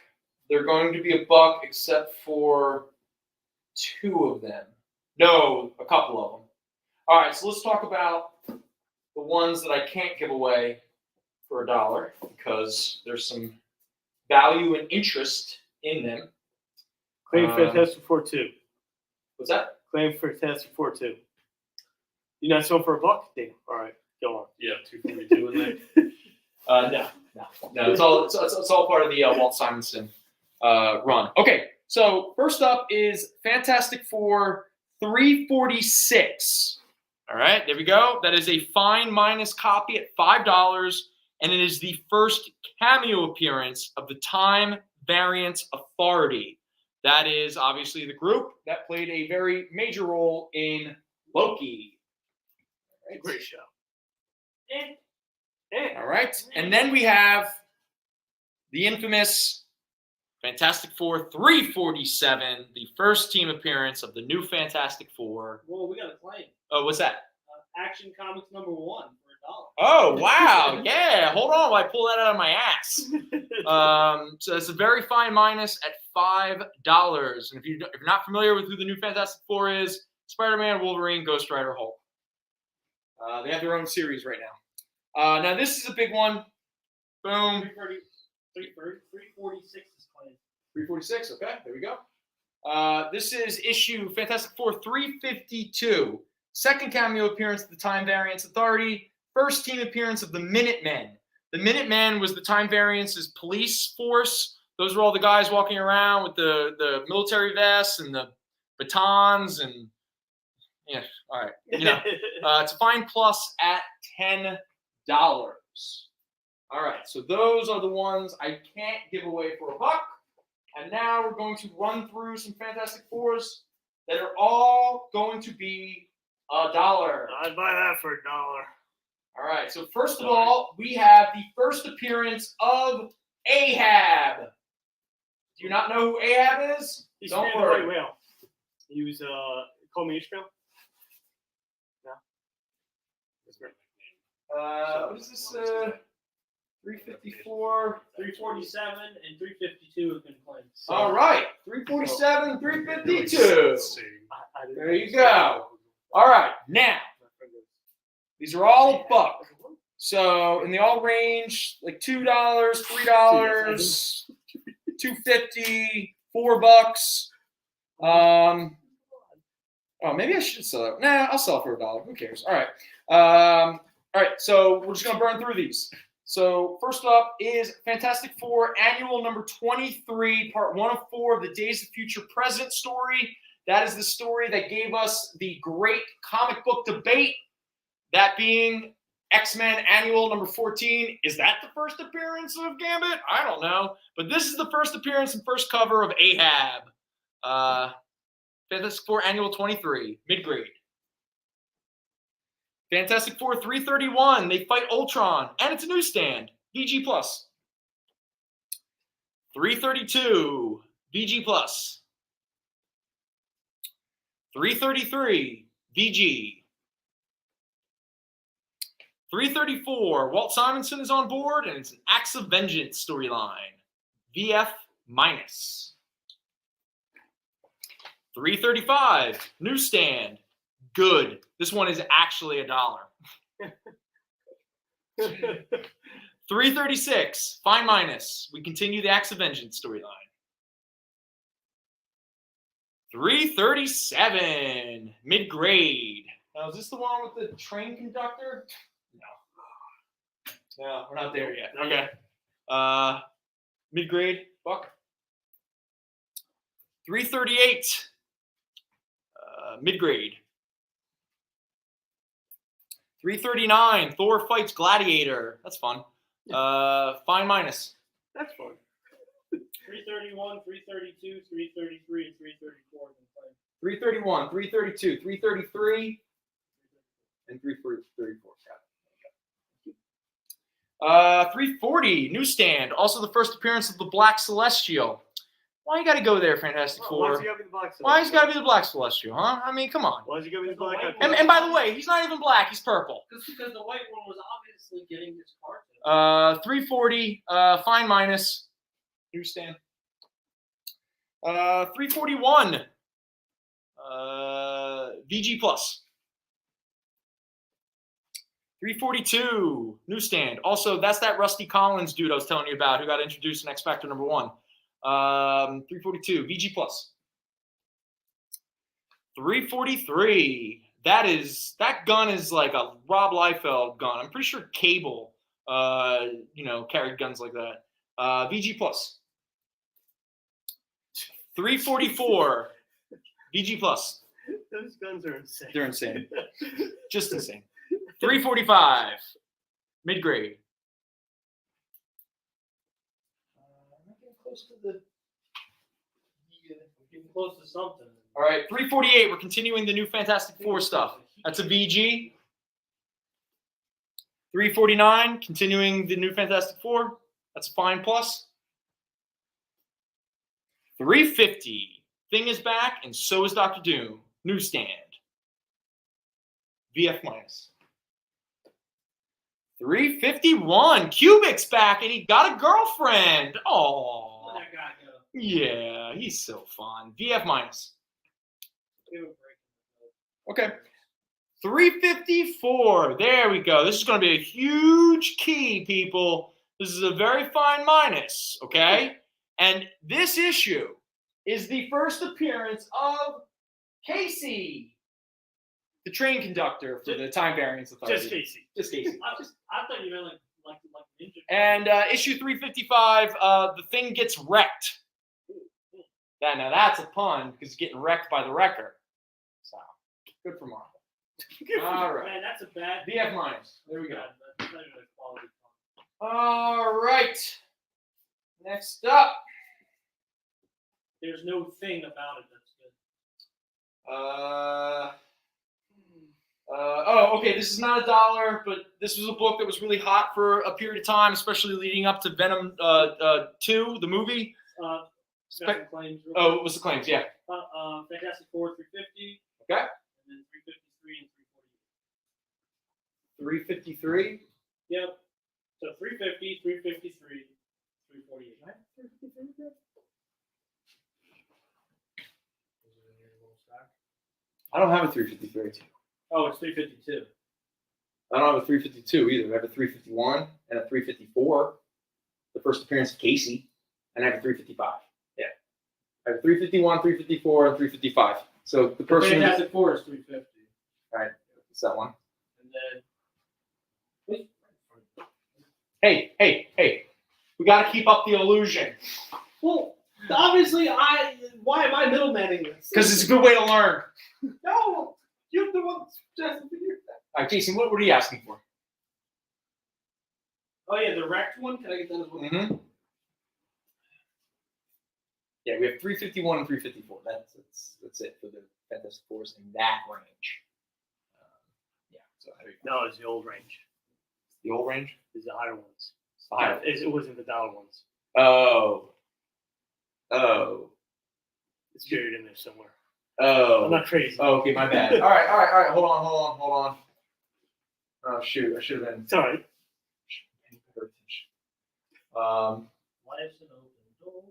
they're going to be a buck except for 2 of them. No, a couple of them. All right, so let's talk about the ones that I can't give away for $1 because there's some value and interest in them. Claim Fantastic Four 2. What's that? Claim Fantastic Four 2. You're not selling for $1? Damn. All right, go on. You have 242 in there? No. It's all part of the Walt Simonson run. Okay, so first up is Fantastic Four 346. All right, there we go. That is a fine minus copy at $5, and it is the first cameo appearance of the Time Variance Authority. That is obviously the group that played a very major role in Loki. Right. Great show. All right, and then we have the infamous Fantastic Four 347, the first team appearance of the new Fantastic Four. Well, we got a claim. Oh, what's that? Action Comics #1 for Oh, wow. Yeah. Hold on while I pull that out of my ass. So it's a very fine minus at $5. And if you're not familiar with who the new Fantastic Four is, Spider-Man, Wolverine, Ghost Rider, Hulk. They have their own series right now. Now, this is a big one. Boom. 346 is claimed. 346. Okay, there we go. This is issue Fantastic Four 352. Second cameo appearance of the Time Variance Authority. First team appearance of the Minutemen. The Minutemen was the Time Variance's police force. Those were all the guys walking around with the military vests and the batons and yeah. All right. It's a fine plus at $10. All right. So those are the ones I can't give away for $1. And now we're going to run through some Fantastic Fours that are all going to be $1. I'd buy that for $1. All right. So first of all, we have the first appearance of Ahab. Do you not know who Ahab is? He's Don't the worry. White Whale. He was Call Me Ishmael. No. What is this? 354, 347, and 352 have been claimed. So, all right, 347, 352. There you go. All right, now these are all $1. So, and they all range like $2, $3, $2.50, $4. Oh, maybe I should sell it. Nah, I'll sell it for $1. Who cares? All right. All right. So we're just gonna burn through these. So first up is Fantastic Four Annual number 23, part 1 of 4 of the Days of Future Present story. That is the story that gave us the great comic book debate. That being X-Men Annual number 14. Is that the first appearance of Gambit? I don't know. But this is the first appearance and first cover of Ahab. Fantastic Four Annual 23, mid-grade. Fantastic Four 331, they fight Ultron, and it's a newsstand, VG+. 332, VG+. 333, VG. 334, Walt Simonson is on board, and it's an Acts of Vengeance storyline, VF-. 335, newsstand, good. This one is actually $1. 336, fine minus. We continue the Acts of Vengeance storyline. 337, mid-grade. Now, is this the one with the train conductor? No, we're not there yet. Okay. Mid-grade, $1. 338, mid-grade. 339, Thor fights Gladiator. That's fun. Fine minus. That's fun. 331, 332, 333, and 334 have been claimed. 331, 332, 333, and 334. 340, newsstand. Also the first appearance of the Black Celestial. Why you got to go there, Fantastic Four? Why's he got to be the Black Celestial? Why's he got to be the Black Celestial, huh? I mean, come on. Why's he got to be the Black? And by the way, he's not even black. He's purple. Just because the white one was obviously getting his part. 340, fine minus. Newsstand. 341, VG+. 342, newsstand. Also, that's that Rusty Collins dude I was telling you about who got introduced in X Factor number 1. 342, VG+. 343, that gun is like a Rob Liefeld gun. I'm pretty sure Cable, carried guns like that. VG+. 344, VG+. Those guns are insane. They're insane. Just insane. 345, mid-grade. I'm getting close to the. We're getting close to something. All right, 348. We're continuing the new Fantastic Four stuff. That's a VG. 349. Continuing the new Fantastic Four. That's a fine plus. 350. Thing is back, and so is Dr. Doom. Newsstand. VF-. 351. Cubic's back, and he got a girlfriend. Oh, Let that guy go. yeah, he's so fun. VF minus. Okay. 354. There we go. This is going to be a huge key, people. This is a very fine minus, okay? And this issue is the first appearance of Casey, the train conductor for the Time Variance Authority. Just Casey. Just Casey. I thought you meant like Ninja. And issue 355, the thing gets wrecked. Yeah, now that's a pun because it's getting wrecked by the wrecker. So, good for Marvel. All right. Man, that's a bad. VF minus. There we go. That's not even a quality pun. All right. Next up. There's no thing about it that's good. Okay. This is not $1, but this was a book that was really hot for a period of time, especially leading up to Venom 2, the movie. Special claims. Oh, it was the claims, yeah. Fantastic Four 350. Okay. And then 353 and 353. Yep. So 350, 353, 348. Right? 353. I don't have a 353. Oh, it's 352. I don't have a 352 either. I have a 351 and a 354. The first appearance of Casey, and I have a 355. Yeah, I have a 351, 354, and 355. So the person. Fantastic Four is 350. All right, it's that one. And then. Hey! We got to keep up the illusion. Well, obviously, why am I middlemaning this? Because it's a good way to learn. No, you're the one just figured that. All right, Jason, what are you asking for? Oh yeah, the wrecked one. Can I get that as well? Mm-hmm. Yeah, we have 351 and 354. That's it for the Fantastic Fours in that range. Yeah. So there you go. No, it's the old range. The old range? It's the higher ones. The higher. It wasn't the dollar ones. Oh. It's buried in there somewhere. Oh. I'm not crazy. Oh, okay, my bad. All right. Hold on. Oh shoot, I should have been. It's all right. Life's an open door.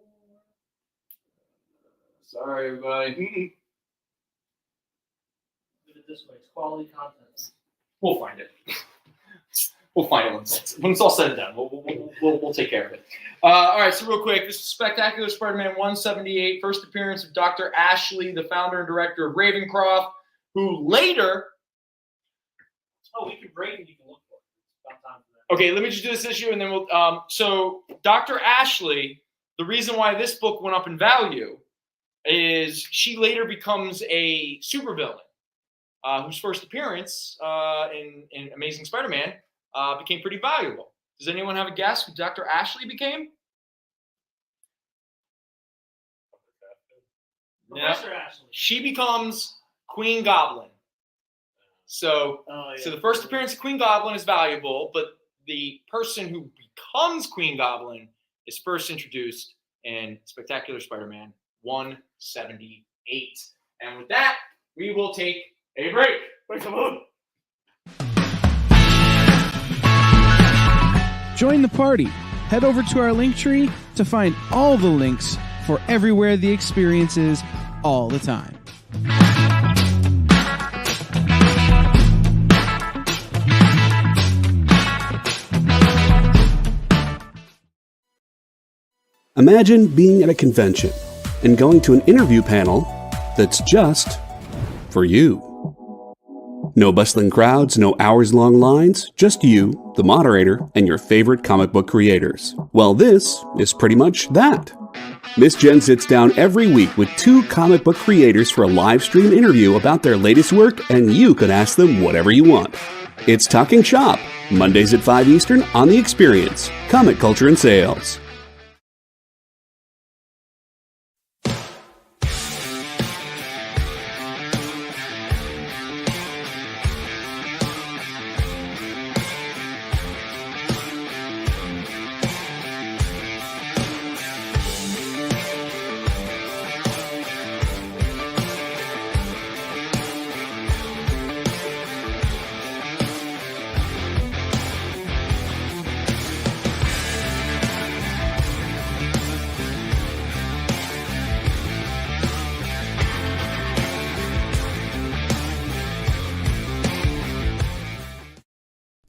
Sorry, everybody. Put it this way: it's quality content. We'll find it. We'll find it when it's all said and done. We'll take care of it. All right, so real quick, this is Spectacular Spider-Man 178, first appearance of Dr. Ashley, the founder and director of Ravencroft, who later. Oh, we can break and you can look for it. It's about time for that. Okay, let me just do this issue and then we'll. So Dr. Ashley, the reason why this book went up in value is she later becomes a supervillain, whose first appearance in Amazing Spider-Man became pretty valuable. Does anyone have a guess who Dr. Ashley became? Professor Ashley. She becomes Queen Goblin. So the first appearance of Queen Goblin is valuable, but the person who becomes Queen Goblin is first introduced in Spectacular Spider-Man 178. And with that, we will take a break. Come on. Join the party. Head over to our link tree to find all the links for everywhere the experience is all the time. Imagine being at a convention and going to an interview panel that's just for you. No bustling crowds, no hours-long lines, just you, the moderator, and your favorite comic book creators. Well, this is pretty much that. Miss Jen sits down every week with 2 comic book creators for a live stream interview about their latest work, and you can ask them whatever you want. It's Talking Shop, Mondays at 5 Eastern on The Experience, Comic Culture and Sales.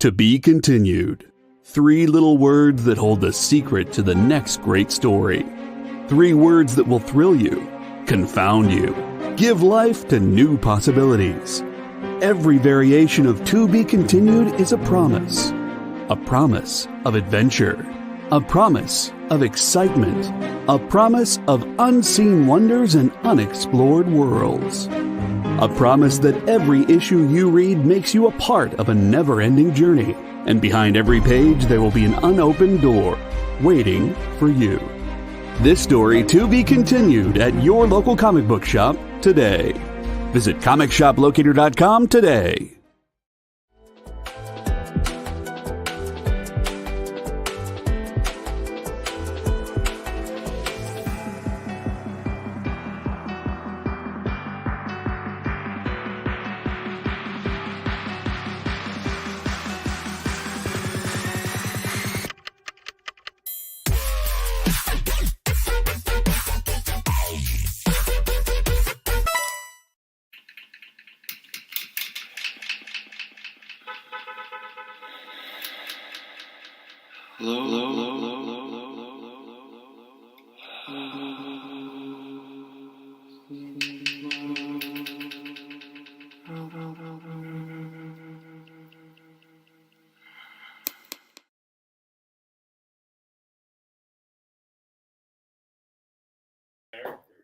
To be continued. 3 little words that hold the secret to the next great story. 3 words that will thrill you, confound you, give life to new possibilities. Every variation of To Be Continued is a promise of adventure, a promise of excitement, a promise of unseen wonders and unexplored worlds. A promise that every issue you read makes you a part of a never-ending journey, and behind every page there will be an unopened door waiting for you. This story to be continued at your local comic book shop today. Visit comicshoplocator.com today.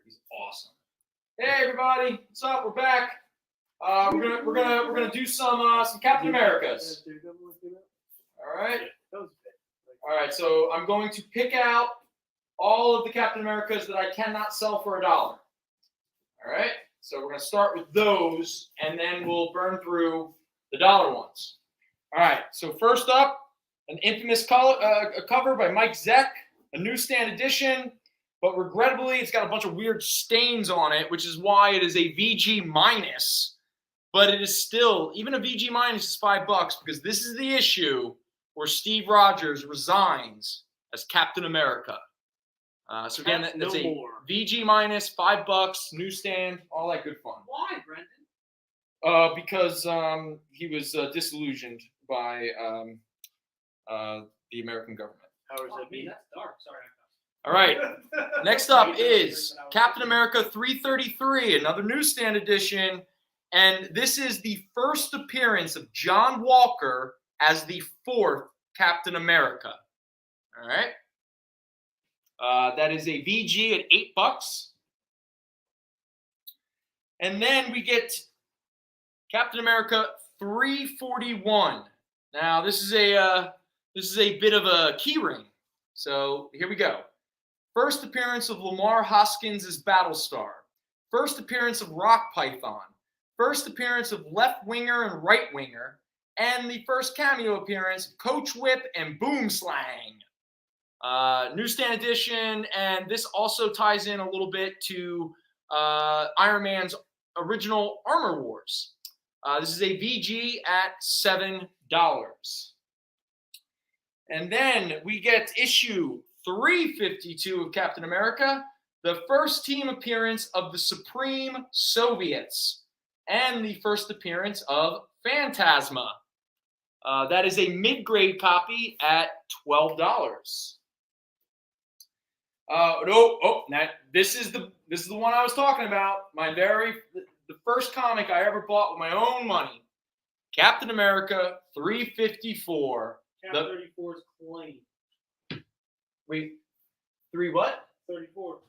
He's awesome. Hey everybody, what's up? We're back. We're gonna do some Captain Americas. All right. All right. So I'm going to pick out all of the Captain Americas that I cannot sell for $1. All right. So we're gonna start with those, and then we'll burn through the dollar ones. All right. So first up, an infamous cover by Mike Zeck, a newsstand edition. But regrettably, it's got a bunch of weird stains on it, which is why it is a VG minus. But it is still, even a VG minus is $5 because this is the issue where Steve Rogers resigns as Captain America. So again, that's a VG minus, $5, newsstand, all that good fun. Why, Brendon? Because he was disillusioned by the American government. How is that mean? That's dark. Sorry. All right. Next up is Captain America 333, another newsstand edition. And this is the first appearance of John Walker as the 4th Captain America. All right. That is a VG at $8. And then we get Captain America 341. Now, this is a bit of a key ring. So here we go. First appearance of Lamar Hoskins as Battlestar. First appearance of Rock Python. First appearance of Left Winger and Right Winger. And the first cameo appearance of Coach Whip and Boom Slang. Newsstand edition, and this also ties in a little bit to Iron Man's original Armor Wars. This is a VG at $7. And then we get issue 352 of Captain America, the first team appearance of the Supreme Soviets, and the first appearance of Phantasma. That is a mid-grade copy at $12. This is the one I was talking about. The first comic I ever bought with my own money. Captain America 354. Cap 34 is clean. Wait, 3 what? 34.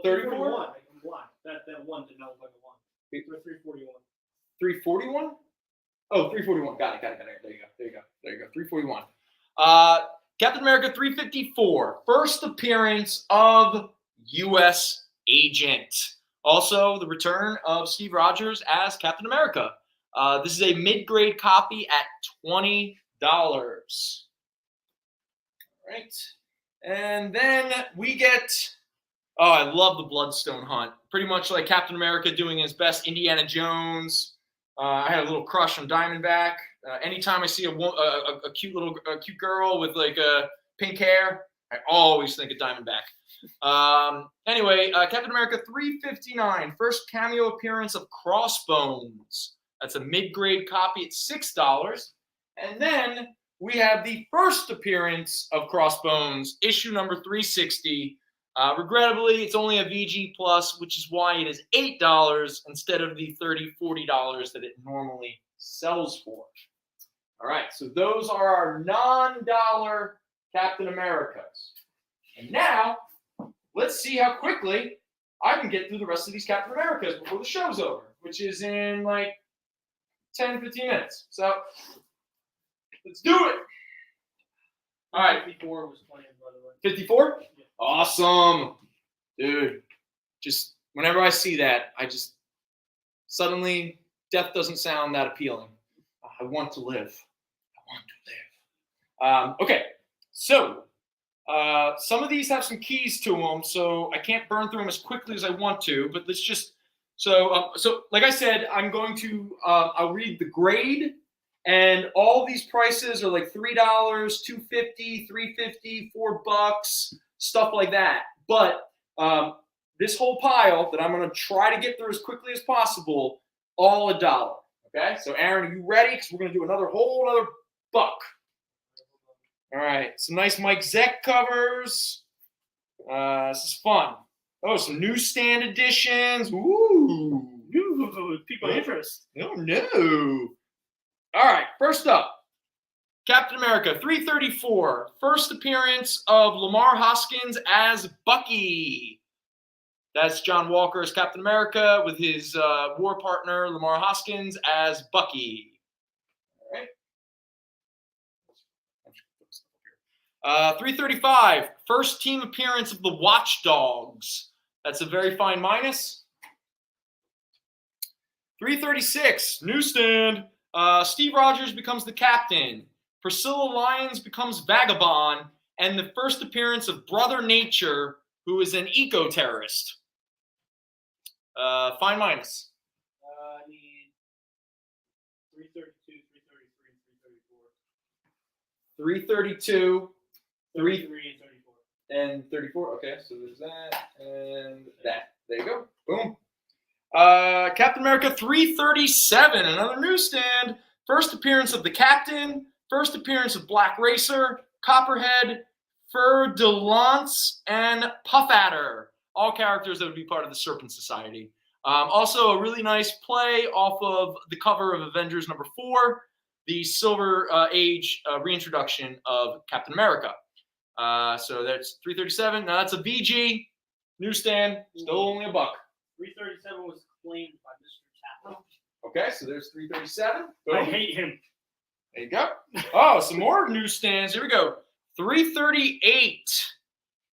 34? I'm blind. That one did not look like a 1. 341. 341? Oh, 341. Got it. There you go. 341. Captain America 354. First appearance of U.S. Agent. Also, the return of Steve Rogers as Captain America. This is a mid-grade copy at $20. All right. And then we get, I love the Bloodstone Hunt. Pretty much like Captain America doing his best Indiana Jones. I had a little crush on Diamondback. Anytime I see a cute girl with like pink hair, I always think of Diamondback. Anyway, Captain America 359, first cameo appearance of Crossbones. That's a mid-grade copy at $6. And then we have the first appearance of Crossbones, issue number 360. Regrettably, it's only a VG Plus, which is why it is $8 instead of the $30, $40 that it normally sells for. All right, so those are our non-dollar Captain Americas. And now, let's see how quickly I can get through the rest of these Captain Americas before the show's over, which is in like 10, 15 minutes. So, let's do it. All right. 54 was playing, by the way. 54? Yeah. Awesome. Dude, just whenever I see that, I just suddenly, death doesn't sound that appealing. I want to live. Okay, so some of these have some keys to them, so I can't burn through them as quickly as I want to, but let's just, so like I said, I'm going to, I'll read the grade, and all these prices are like $3, $2.50, $3.50, $4, stuff like that. But this whole pile that I'm going to try to get through as quickly as possible, all $1. Okay, so Aaron, are you ready? Because we're going to do another whole other buck. All right, some nice Mike Zeck covers. This is fun. Oh, some newsstand editions. Ooh. People interest. Oh, no. All right, first up, Captain America 334. First appearance of Lamar Hoskins as Bucky. That's John Walker as Captain America with his war partner, Lamar Hoskins, as Bucky. All right. 335, first team appearance of the Watchdogs. That's a very fine minus. 336, newsstand. Steve Rogers becomes the captain. Priscilla Lyons becomes Vagabond. And the first appearance of Brother Nature, who is an eco-terrorist. Fine minus. I need 332, 333, 332, 334. 33 and 34. Okay, so there's that and that. There you go. Boom. Captain America 337, another newsstand. First appearance of the Captain. First appearance of Black Racer, Copperhead, Fer de Lance, and Puff Adder. All characters that would be part of the Serpent Society. Also, a really nice play off of the cover of Avengers number 4, the Silver Age reintroduction of Captain America. So that's 337. Now that's a VG newsstand, still only $1. 337 was claimed by Mr. Chapman. Okay, so there's 337. Boom. I hate him. There you go. Oh, some more newsstands. Here we go. 338.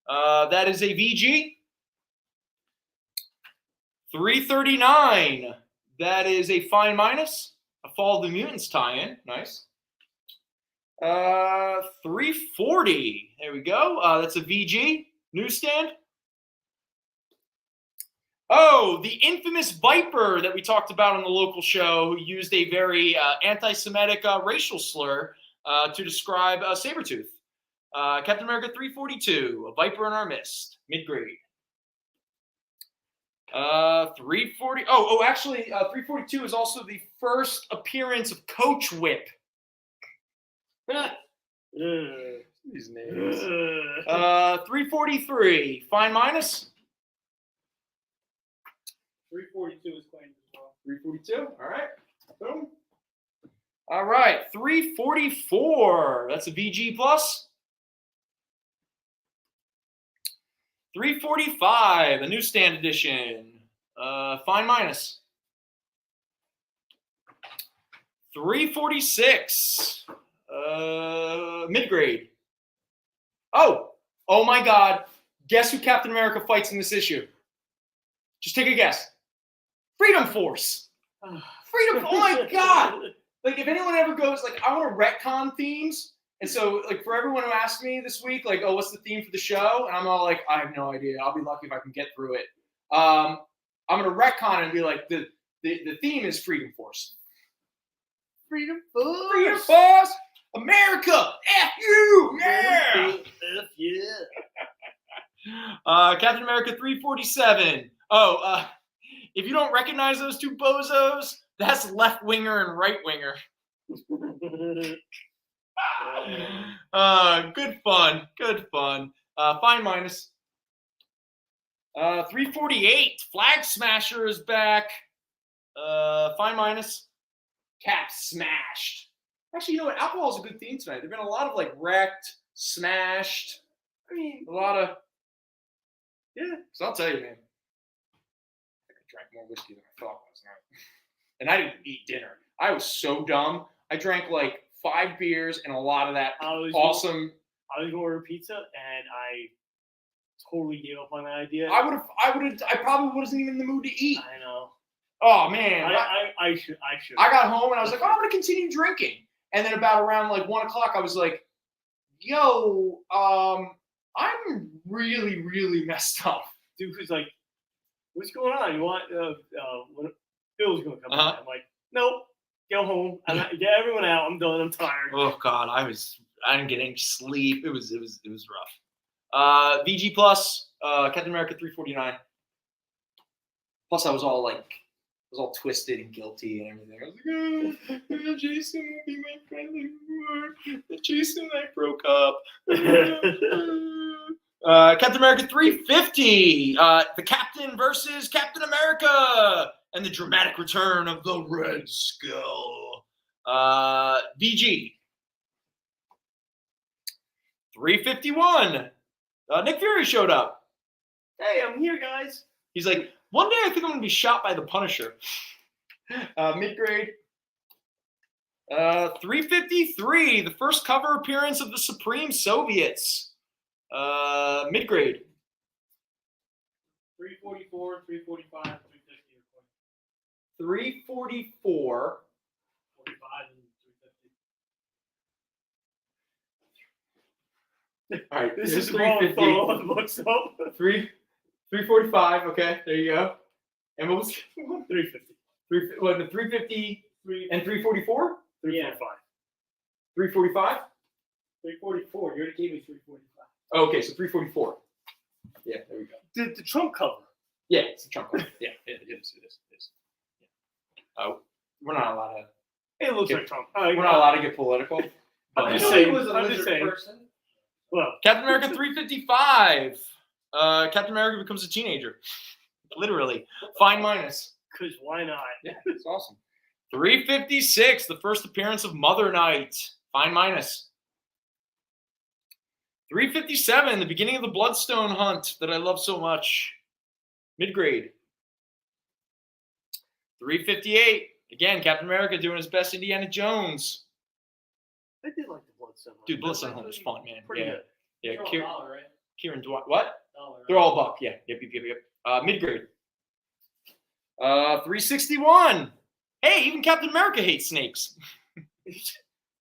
That is a VG. 339. That is a fine minus. A Fall of the Mutants tie-in. Nice. 340. There we go. That's a VG newsstand. Oh, the infamous Viper that we talked about on the local show, who used a very anti-Semitic racial slur to describe Sabretooth. Captain America 342, a Viper in our midst, mid-grade. 340. Actually, 342 is also the first appearance of Coach Whip. These names. 343, fine minus. 342 is claimed as well. 342. All right. Boom. All right. 344. That's a VG plus. 345, a newsstand edition. Fine minus. 346. Mid-grade. Oh my God. Guess who Captain America fights in this issue? Just take a guess. Freedom Force. Freedom. Oh my God. Like, if anyone ever goes, like, I want to retcon themes. And so, like, for everyone who asked me this week, like, oh, what's the theme for the show? And I'm all like, I have no idea. I'll be lucky if I can get through it. I'm going to retcon and be like, the theme is Freedom Force. Freedom Force. Freedom Force. America. F you. Yeah. F yeah. Captain America 347. Oh, if you don't recognize those two bozos, that's left winger and right winger. Good fun. Good fun. Fine minus. 348. Flag Smasher is back. Fine minus. Cap smashed. Actually, you know what? Alcohol is a good theme tonight. There've been a lot of like wrecked, smashed. I mean, a lot of. Yeah. So I'll tell you, man. I drank more whiskey than I thought last night. And I didn't eat dinner. I was so dumb. I drank like 5 beers and a lot of that awesome. I was going to order pizza and I totally gave up on that idea. I probably wasn't even in the mood to eat. I know. Oh man. I should. I got home and I was like, oh, I'm going to continue drinking. And then about around like 1 o'clock, I was like, yo, I'm really, really messed up. Dude was like, what's going on? You want, when Bill's going to come by. I'm like, nope, go home. Get everyone out. I'm done. I'm tired. Oh God, I didn't get any sleep. It was rough. VG plus, Captain America 349. Plus I was all twisted and guilty and everything. I was like, oh, Jason will be my friend anymore. Jason and I broke up. Captain America 350. The Captain versus Captain America. And the dramatic return of the Red Skull. VG. 351. Nick Fury showed up. Hey, I'm here, guys. He's like, one day I think I'm going to be shot by the Punisher. Mid-grade. 353. The first cover appearance of the Supreme Soviets. Mid-grade. 344, 345, 350. 344. 45 and 350. All right, this is 350. 345. Okay, there you go. And what was 350? 350 and 344. 345. 345. 344. You already gave me 345. Okay, so 344. Yeah, there we go. The Trump cover. Yeah, it's a Trump cover. Yeah, it is. Oh, we're not allowed to. It looks like Trump. We're not allowed to get political. I'm just saying. Well, Captain America 355. Captain America becomes a teenager. Literally. Fine minus. Because why not? Yeah, it's awesome. 356. The first appearance of Mother Knight. Fine minus. 357. The beginning of the Bloodstone hunt that I love so much. Mid-grade. 358. Again, Captain America doing his best Indiana Jones. I did like the Bloodstone hunt. Dude, Bloodstone hunt was fun, man. Pretty good. Yeah, They're all $1, right? Kieran Dwight. What? $1, right? They're all $1. Yeah. Yep. Mid-grade. 361. Hey, even Captain America hates snakes.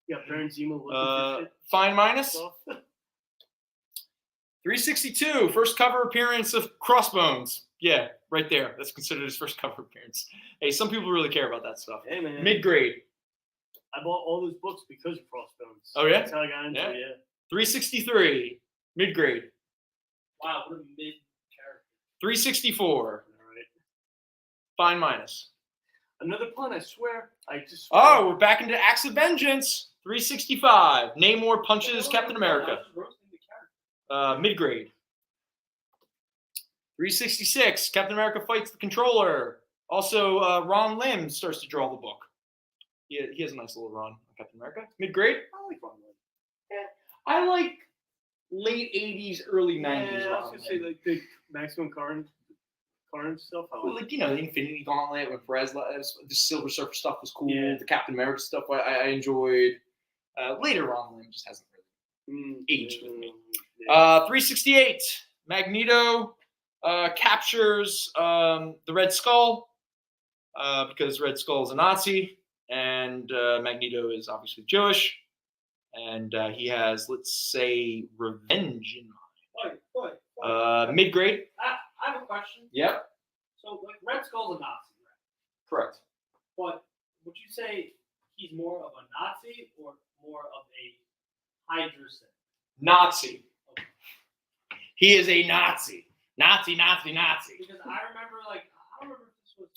Yeah, Baron Zemo looking for shit. Fine minus. 362. First cover appearance of Crossbones. Yeah, right there. That's considered his first cover appearance. Hey, some people really care about that stuff. Hey, man. Mid-grade. I bought all those books because of Crossbones. Oh, yeah? That's how I got into it, yeah. 363. Mid-grade. Wow, what a mid-character. 364. All right. Fine minus. Another pun, I swear. Oh, we're back into Acts of Vengeance. 365. Namor punches Captain America. Mid-grade. 366. Captain America fights the Controller. Also, Ron Lim starts to draw the book. He has a nice little run on Captain America. Mid-grade. I like Ron Lim. Yeah, I like late 80s, early 90s. Yeah, I was going to say like the Maximum Carnage stuff. Well, like, the Infinity Gauntlet when Perez, the Silver Surfer stuff was cool. Yeah. The Captain America stuff I enjoyed. Later on, Lim just hasn't really aged with me. 368. Magneto captures the Red Skull because Red Skull is a Nazi and Magneto is obviously Jewish. And he has, let's say, revenge in mind. Mid-grade. I have a question. Yep. So, like, Red Skull's a Nazi, right? Correct. But would you say he's more of a Nazi or more of a Hydra? Nazi. Okay. He is a Nazi. Nazi. Because I remember, I don't remember if this was...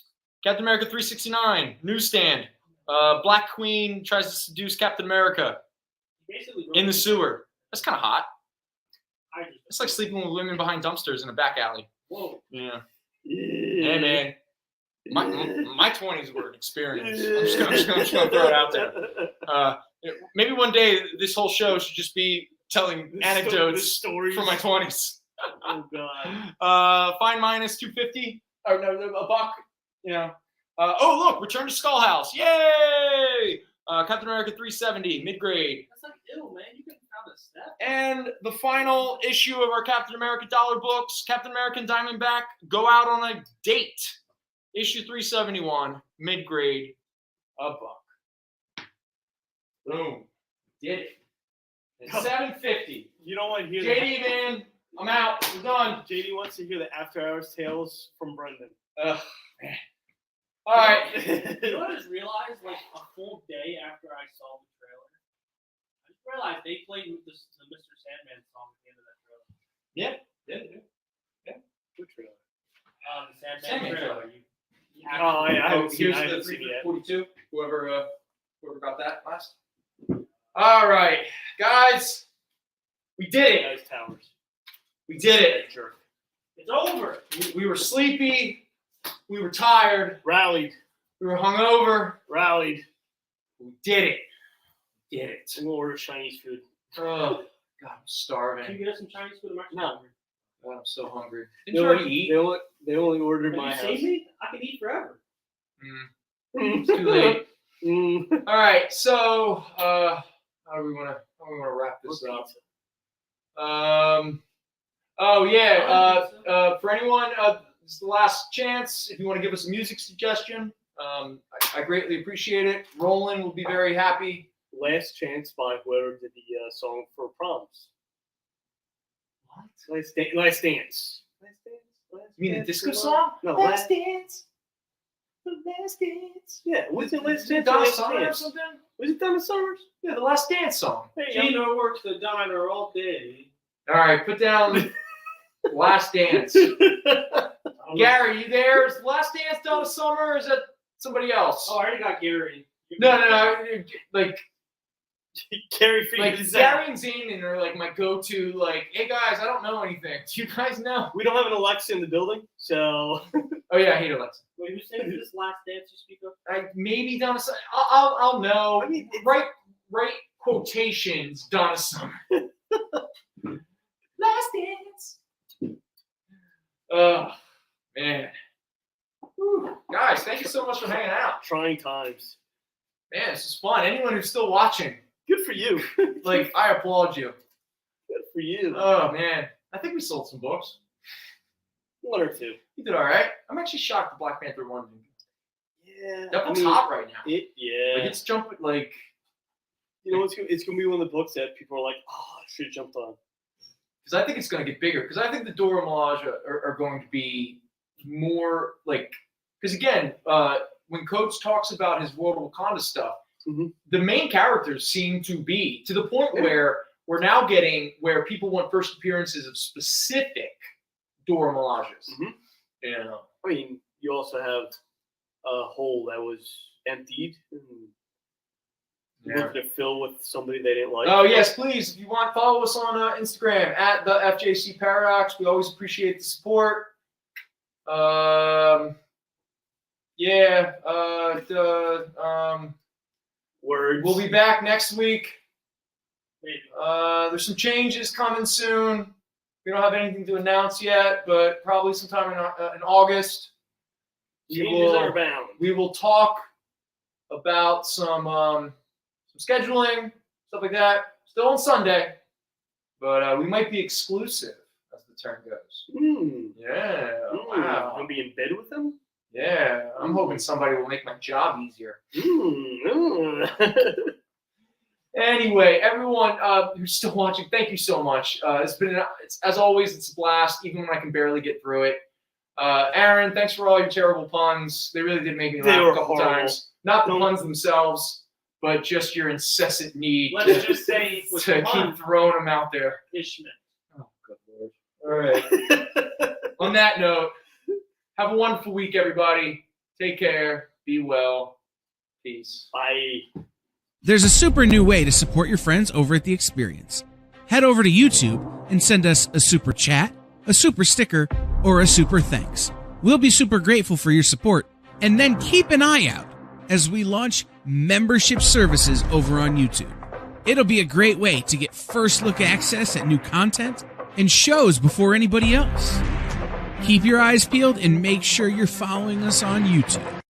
Captain America 369, newsstand. Black Queen tries to seduce Captain America Basically, in the sewer. That's kind of hot. It's like sleeping with women behind dumpsters in a back alley. Whoa. Yeah. Hey, man. My 20s were an experience. I'm just gonna throw it out there. Maybe one day this whole show should just be telling anecdotes stories from my 20s. Oh god. Fine minus 250 or no, a buck. You know. Oh look, Return to Skull House. Yay! Captain America 370 mid grade. That's like ew, man. You could have found a step. And the final issue of our Captain America dollar books, Captain America and Diamondback go out on a date. Issue 371, mid-grade, a buck. Boom. Did it. It's $7.50. You don't want to hear JD, man, I'm out. We're done. JD wants to hear the after-hours tales from Brendon. Ugh, man. All right. You know what I just realized? Like a full day after I saw the trailer, I just realized they played the Mr. Sandman song at the end of that trailer. Yeah. Good trailer. The Sandman trailer. I haven't seen Here's it the yet. 342. Whoever got that last. All right, guys, we did it. Guys, Towers. We did it. Jerk. It's over. We were sleepy. We were tired. Rallied. We were hungover. Rallied. We did it. Did it. I'm gonna order Chinese food. Oh, God, I'm starving. Can you get us some Chinese food? No. God, I'm so hungry. They Didn't you already eat? They only ordered Have my you house. saved me? I can eat forever. It's too late. All right, so how do we want to wrap this up? For anyone, this is the last chance. If you want to give us a music suggestion, I greatly appreciate it. Roland will be very happy. Last Chance by whoever did the song for Proms. What? Last Dance. You mean the disco song? No, Last Dance. The Last Dance. Yeah, what's it? Last Dance. Donna Last Summer or Dance? something? Was it Donna Summers? Yeah, the Last Dance song. Hey, Gino works the diner all day. All right, put down Last Dance. Gary, you there? Is Last Dance Donna Summer or is that somebody else? Oh, I already got Gary. No. Like Gary like figures Gary and Zane are like my go-to. Like, hey guys, I don't know anything. Do you guys know? We don't have an Alexa in the building, so. Oh yeah, I hate Alexa. Wait, who's saying this Last Dance you speak of? Maybe Donna Summer. I'll know. I mean, right quotations. Donna Summer. Last Dance. Oh man. Whew. Guys, thank you so much for hanging out. Trying times. Man, this is fun. Anyone who's still watching, good for you. Like, I applaud you. Good for you. Oh man, I think we sold some books. One or two. You did all right. I'm actually shocked the Black Panther one. Yeah. That book's hot right now. Yeah. Like, it's jumping like. You know, it's gonna be one of the books that people are like, oh, I should have jumped on. Because I think it's going to get bigger. Because I think the Dora Milaje are going to be more like. Because again, when Coates talks about his World of Wakanda stuff, the main characters seem to be to the point where we're now getting where people want first appearances of specific Dora Milajes. You know, I mean, you also have a hole that was emptied. Yeah. To fill with somebody they didn't like. Oh yes, please. If you want, follow us on Instagram at the FJC Paradox. We always appreciate the support. Words. We'll be back next week. There's some changes coming soon. We don't have anything to announce yet, but probably sometime in August. Changes are bound. We will talk about some scheduling, stuff like that. Still on Sunday, but we might be exclusive as the term goes. Yeah. Wow. Gonna be in bed with them? Yeah. I'm hoping somebody will make my job easier. Anyway, everyone who's still watching, thank you so much. As always, it's a blast, even when I can barely get through it. Aaron, thanks for all your terrible puns. They really did make me laugh a couple times. Not the puns themselves, but just your incessant need Let's just say to keep throwing them out there. Ishman. Oh, good Lord. All right. On that note, have a wonderful week, everybody. Take care. Be well. Peace. Bye. There's a super new way to support your friends over at The Experience. Head over to YouTube and send us a super chat, a super sticker, or a super thanks. We'll be super grateful for your support, and then keep an eye out as we launch membership services over on YouTube. It'll be a great way to get first look access at new content and shows before anybody else. Keep your eyes peeled and make sure you're following us on YouTube.